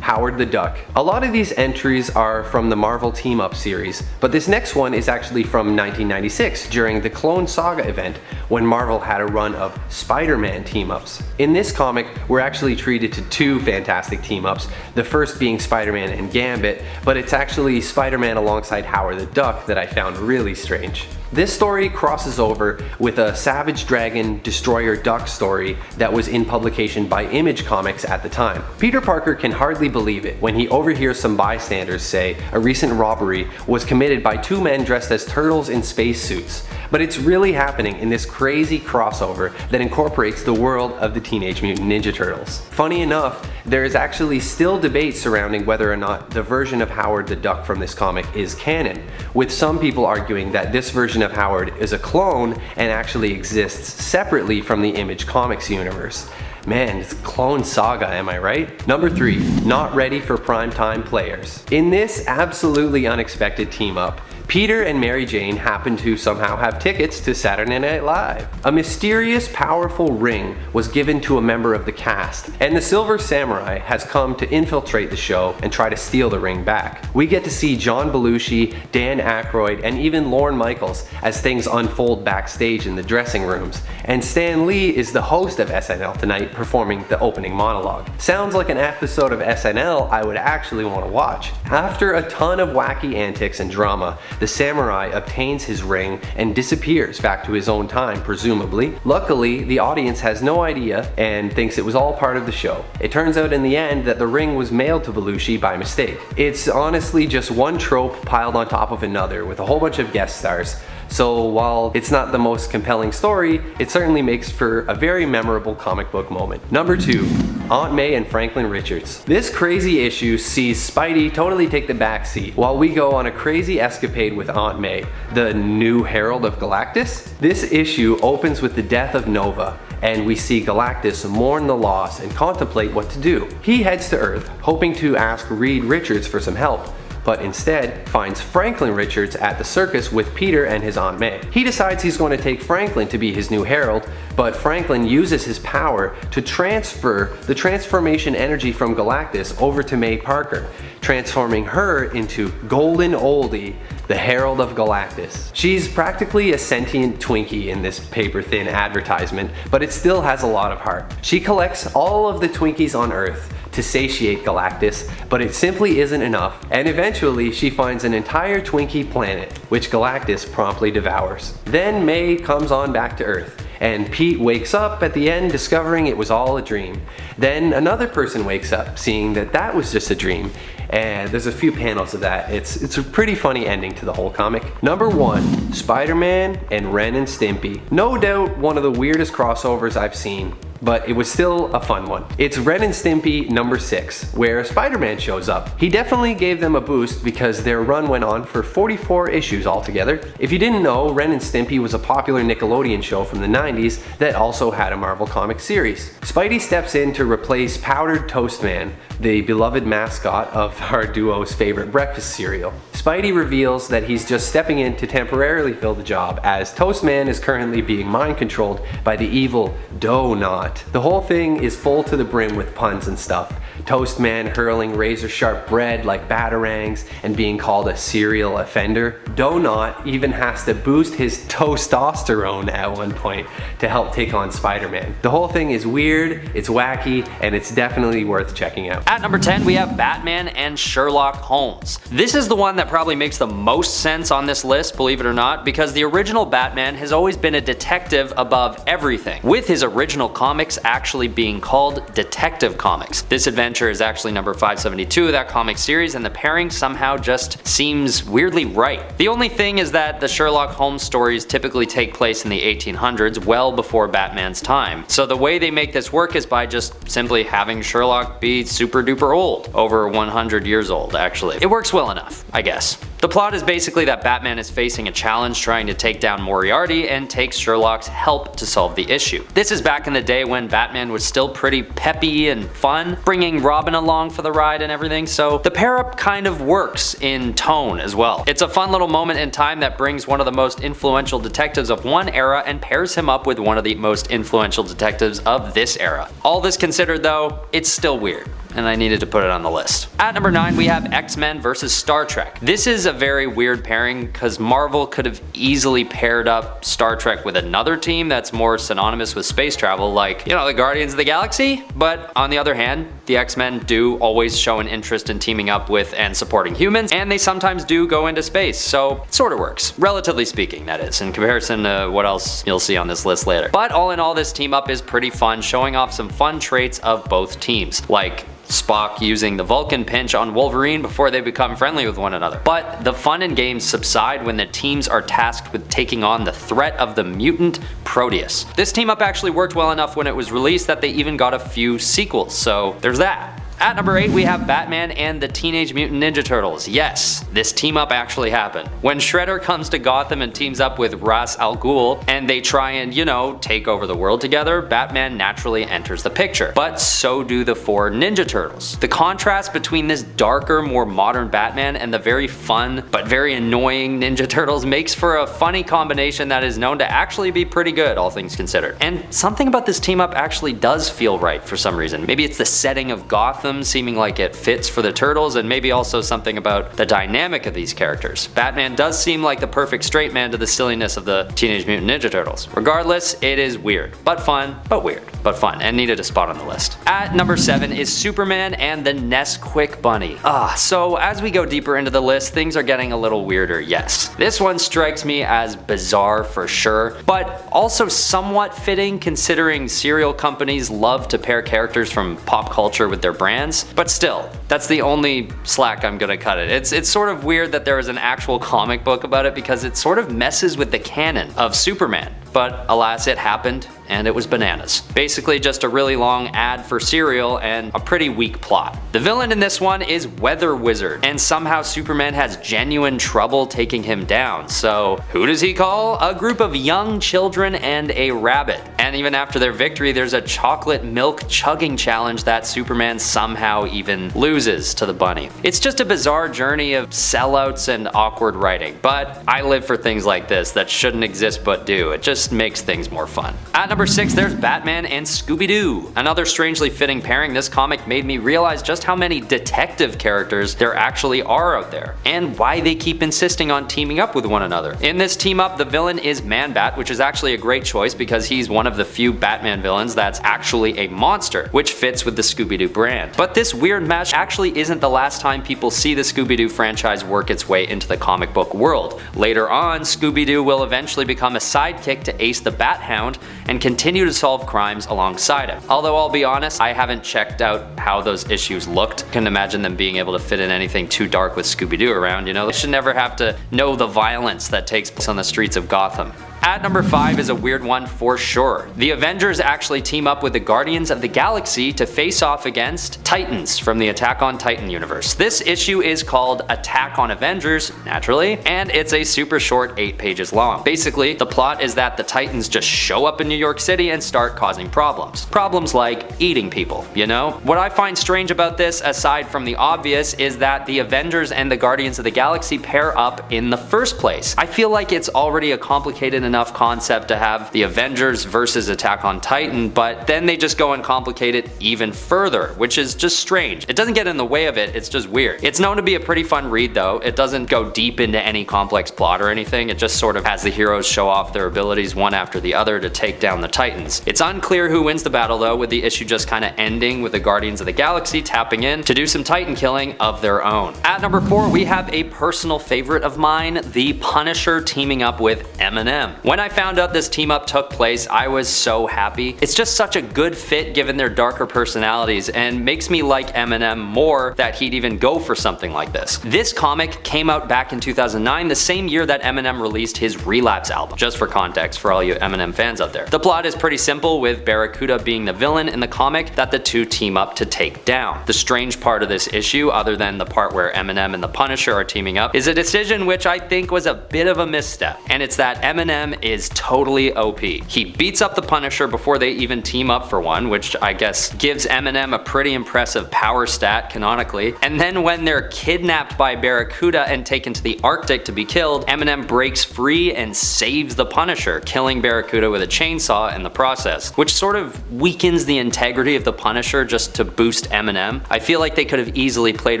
Howard the Duck. A lot of these entries are from the Marvel Team-Up series, but this next one is actually from 1996 during the Clone Saga event when Marvel had a run of Spider-Man team-ups. In this comic, we're actually treated to 2 fantastic team-ups, the first being Spider-Man and Gambit, but it's actually Spider-Man alongside Howard the Duck that I found really strange. This story crosses over with a Savage Dragon Destroyer Duck story that was in publication by Image Comics at the time. Peter Parker can hardly believe it when he overhears some bystanders say a recent robbery was committed by 2 men dressed as turtles in spacesuits. But it's really happening in this crazy crossover that incorporates the world of the Teenage Mutant Ninja Turtles. Funny enough, there is actually still debate surrounding whether or not the version of Howard the Duck from this comic is canon, with some people arguing that this version of Howard is a clone and actually exists separately from the Image Comics universe. Man, it's Clone Saga, am I right? Number 3, not ready for primetime players. In this absolutely unexpected team-up, Peter and Mary Jane happen to somehow have tickets to Saturday Night Live. A mysterious, powerful ring was given to a member of the cast, and the Silver Samurai has come to infiltrate the show and try to steal the ring back. We get to see John Belushi, Dan Aykroyd, and even Lorne Michaels as things unfold backstage in the dressing rooms, and Stan Lee is the host of SNL Tonight performing the opening monologue. Sounds like an episode of SNL I would actually want to watch. After a ton of wacky antics and drama, the samurai obtains his ring and disappears back to his own time, presumably. Luckily, the audience has no idea and thinks it was all part of the show. It turns out in the end that the ring was mailed to Belushi by mistake. It's honestly just one trope piled on top of another with a whole bunch of guest stars. So while it's not the most compelling story, it certainly makes for a very memorable comic book moment. Number 2, Aunt May and Franklin Richards. This crazy issue sees Spidey totally take the backseat while we go on a crazy escapade with Aunt May, the new Herald of Galactus. This issue opens with the death of Nova, and we see Galactus mourn the loss and contemplate what to do. He heads to Earth, hoping to ask Reed Richards for some help, but instead finds Franklin Richards at the circus with Peter and his Aunt May. He decides he's going to take Franklin to be his new herald, but Franklin uses his power to transfer the transformation energy from Galactus over to May Parker, transforming her into Golden Oldie, the Herald of Galactus. She's practically a sentient Twinkie in this paper-thin advertisement, but it still has a lot of heart. She collects all of the Twinkies on Earth to satiate Galactus, but it simply isn't enough, and eventually she finds an entire Twinkie planet, which Galactus promptly devours. Then May comes on back to Earth, and Pete wakes up at the end discovering it was all a dream. Then another person wakes up seeing that that was just a dream, and there's a few panels of that. It's a pretty funny ending to the whole comic. Number 1, Spider-Man and Ren and Stimpy. No doubt one of the weirdest crossovers I've seen, but it was still a fun one. It's Ren and Stimpy number 6, where Spider-Man shows up. He definitely gave them a boost because their run went on for 44 issues altogether. If you didn't know, Ren and Stimpy was a popular Nickelodeon show from the 90s that also had a Marvel Comics series. Spidey steps in to replace Powdered Toast Man, the beloved mascot of our duo's favorite breakfast cereal. Spidey reveals that he's just stepping in to temporarily fill the job, as Toast Man is currently being mind controlled by the evil Donut. The whole thing is full to the brim with puns and stuff. Toast Man hurling razor sharp bread like batarangs and being called a serial offender. Donut even has to boost his testosterone at one point to help take on Spider-Man. The whole thing is weird, it's wacky, and it's definitely worth checking out. At number 10, we have Batman and Sherlock Holmes. This is the one that probably makes the most sense on this list, believe it or not, because the original Batman has always been a detective above everything, with his original comics actually being called Detective Comics. This adventure is actually number 572 of that comic series, and the pairing somehow just seems weirdly right. The only thing is that the Sherlock Holmes stories typically take place in the 1800s, well before Batman's time. So the way they make this work is by just simply having Sherlock be super duper old, over 100 years old actually. It works well enough, I guess. The plot is basically that Batman is facing a challenge trying to take down Moriarty and takes Sherlock's help to solve the issue. This is back in the day when Batman was still pretty peppy and fun, bringing Robin along for the ride and everything, so the pair-up kind of works in tone as well. It's a fun little moment in time that brings one of the most influential detectives of one era and pairs him up with one of the most influential detectives of this era. All this considered though, it's still weird, and I needed to put it on the list. At number 9, we have X-Men vs. Star Trek. This is a very weird pairing because Marvel could have easily paired up Star Trek with another team that's more synonymous with space travel, like, you know, the Guardians of the Galaxy. But on the other hand, the X-Men do always show an interest in teaming up with and supporting humans, and they sometimes do go into space, so it sort of works. Relatively speaking, that is, in comparison to what else you'll see on this list later. But all in all, this team up is pretty fun, showing off some fun traits of both teams, like Spock using the Vulcan pinch on Wolverine before they become friendly with one another. But the fun and games subside when the teams are tasked with taking on the threat of the mutant Proteus. This team up actually worked well enough when it was released that they even got a few sequels, so there's that. At number 8, we have Batman and the Teenage Mutant Ninja Turtles. Yes, this team up actually happened. When Shredder comes to Gotham and teams up with Ra's al Ghul, and they try and, take over the world together, Batman naturally enters the picture. But so do the 4 Ninja Turtles. The contrast between this darker, more modern Batman and the very fun, but very annoying Ninja Turtles makes for a funny combination that is known to actually be pretty good, all things considered. And something about this team up actually does feel right for some reason. Maybe it's the setting of Gotham seeming like it fits for the Turtles, and maybe also something about the dynamic of these characters. Batman does seem like the perfect straight man to the silliness of the Teenage Mutant Ninja Turtles. Regardless, it is weird, but fun, but weird, but fun, and needed a spot on the list. At number 7 is Superman and the Nesquik Bunny. So as we go deeper into the list, things are getting a little weirder, yes. This one strikes me as bizarre for sure, but also somewhat fitting considering cereal companies love to pair characters from pop culture with their brands. But still, that's the only slack I'm gonna cut it. It's sort of weird that there is an actual comic book about it because it sort of messes with the canon of Superman. But alas, it happened, and it was bananas. Basically just a really long ad for cereal and a pretty weak plot. The villain in this one is Weather Wizard, and somehow Superman has genuine trouble taking him down. So who does he call? A group of young children and a rabbit. And even after their victory, there's a chocolate milk chugging challenge that Superman somehow even loses to the bunny. It's just a bizarre journey of sellouts and awkward writing, but I live for things like this that shouldn't exist but do. It just makes things more fun. At number 6, there's Batman and Scooby-Doo. Another strangely fitting pairing. This comic made me realize just how many detective characters there actually are out there, and why they keep insisting on teaming up with one another. In this team up, the villain is Man-Bat, which is actually a great choice because he's one of the few Batman villains that's actually a monster, which fits with the Scooby-Doo brand. But this weird match actually isn't the last time people see the Scooby-Doo franchise work its way into the comic book world. Later on, Scooby-Doo will eventually become a sidekick to Ace the Bat Hound and continue to solve crimes alongside him. Although I'll be honest, I haven't checked out how those issues looked. Couldn't imagine them being able to fit in anything too dark with Scooby-Doo around, They should never have to know the violence that takes place on the streets of Gotham. At number 5 is a weird one for sure. The Avengers actually team up with the Guardians of the Galaxy to face off against Titans from the Attack on Titan universe. This issue is called Attack on Avengers, naturally, and it's a super short 8 pages long. Basically, the plot is that the Titans just show up in New York City and start causing problems. Problems like eating people, What I find strange about this, aside from the obvious, is that the Avengers and the Guardians of the Galaxy pair up in the first place. I feel like it's already a complicated enough concept to have the Avengers versus Attack on Titan, but then they just go and complicate it even further, which is just strange. It doesn't get in the way of it, it's just weird. It's known to be a pretty fun read though. It doesn't go deep into any complex plot or anything, it just sort of has the heroes show off their abilities one after the other to take down the Titans. It's unclear who wins the battle though, with the issue just kinda ending with the Guardians of the Galaxy tapping in to do some Titan killing of their own. At number 4, we have a personal favorite of mine, the Punisher teaming up with Eminem. When I found out this team up took place, I was so happy. It's just such a good fit given their darker personalities, and makes me like Eminem more that he'd even go for something like this. This comic came out back in 2009, the same year that Eminem released his Relapse album, just for context for all you Eminem fans out there. The plot is pretty simple, with Barracuda being the villain in the comic that the two team up to take down. The strange part of this issue, other than the part where Eminem and the Punisher are teaming up, is a decision which I think was a bit of a misstep, and it's that Eminem is totally OP. He beats up the Punisher before they even team up for one, which I guess gives Eminem a pretty impressive power stat canonically, and then when they're kidnapped by Barracuda and taken to the Arctic to be killed, Eminem breaks free and saves the Punisher, killing Barracuda with a chainsaw in the process, which sort of weakens the integrity of the Punisher just to boost Eminem. I feel like they could have easily played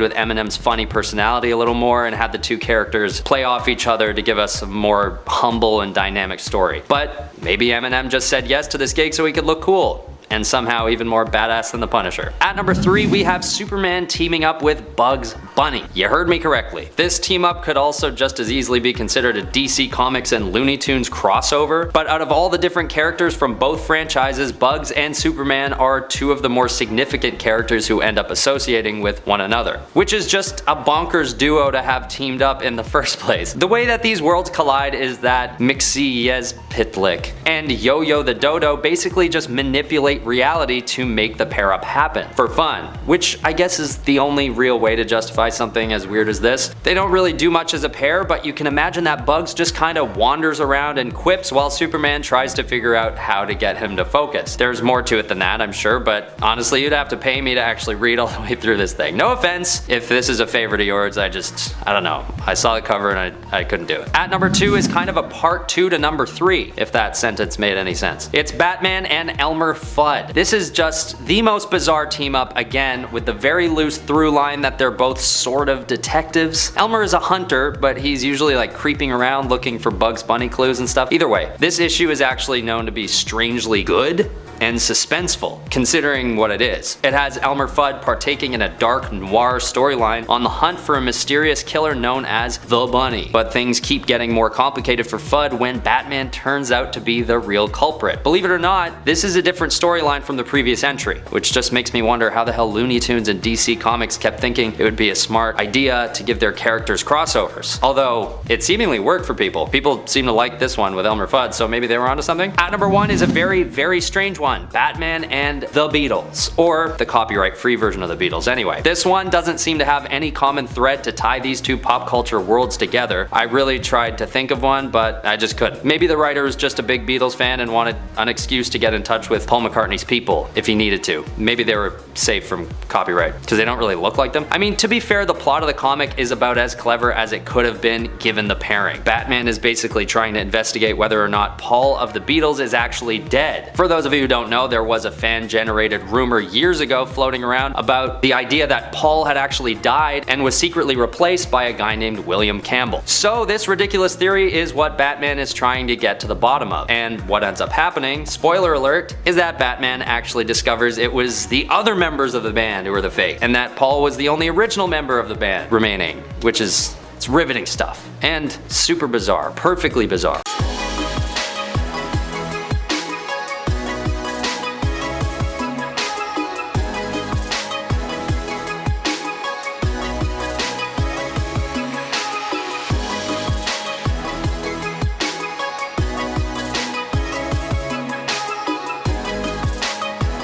with Eminem's funny personality a little more and had the two characters play off each other to give us a more humble and dynamic story. But maybe Eminem just said yes to this gig so he could look cool, and somehow even more badass than the Punisher. At number 3, we have Superman teaming up with Bugs Bunny. You heard me correctly. This team up could also just as easily be considered a DC Comics and Looney Tunes crossover, but out of all the different characters from both franchises, Bugs and Superman are two of the more significant characters who end up associating with one another, which is just a bonkers duo to have teamed up in the first place. The way that these worlds collide is that Mixie Yezpitlik and Yo-Yo the Dodo basically just manipulate manipulate reality to make the pair up happen for fun, which I guess is the only real way to justify something as weird as this. They don't really do much as a pair, but you can imagine that Bugs just kind of wanders around and quips while Superman tries to figure out how to get him to focus. There's more to it than that, I'm sure, but honestly, you'd have to pay me to actually read all the way through this thing. No offense if this is a favorite of yours, I don't know. I saw the cover and I couldn't do it. At number 2 is kind of a part 2 to number 3, if that sentence made any sense. It's Batman and Elmer Fud. This is just the most bizarre team up, again, with the very loose through line that they're both sort of detectives. Elmer is a hunter, but he's usually like creeping around looking for Bugs Bunny clues and stuff. Either way, this issue is actually known to be strangely good and suspenseful, considering what it is. It has Elmer Fudd partaking in a dark noir storyline on the hunt for a mysterious killer known as the Bunny. But things keep getting more complicated for Fudd when Batman turns out to be the real culprit. Believe it or not, this is a different storyline from the previous entry, which just makes me wonder how the hell Looney Tunes and DC Comics kept thinking it would be a smart idea to give their characters crossovers. Although, it seemingly worked for people. People seem to like this one with Elmer Fudd, so maybe they were onto something. At number 1 is a very, very strange one. Batman and the Beatles, or the copyright-free version of the Beatles anyway. This one doesn't seem to have any common thread to tie these two pop culture worlds together. I really tried to think of one, but I just couldn't. Maybe the writer was just a big Beatles fan and wanted an excuse to get in touch with Paul McCartney's people if he needed to. Maybe they were safe from copyright, because they don't really look like them. I mean, to be fair, the plot of the comic is about as clever as it could have been given the pairing. Batman is basically trying to investigate whether or not Paul of the Beatles is actually dead. For those of you who don't know, there was a fan-generated rumor years ago floating around about the idea that Paul had actually died and was secretly replaced by a guy named William Campbell. So this ridiculous theory is what Batman is trying to get to the bottom of. And what ends up happening, spoiler alert, is that Batman actually discovers it was the other members of the band who were the fake, and that Paul was the only original member of the band remaining, which is, it's riveting stuff. And super bizarre, perfectly bizarre.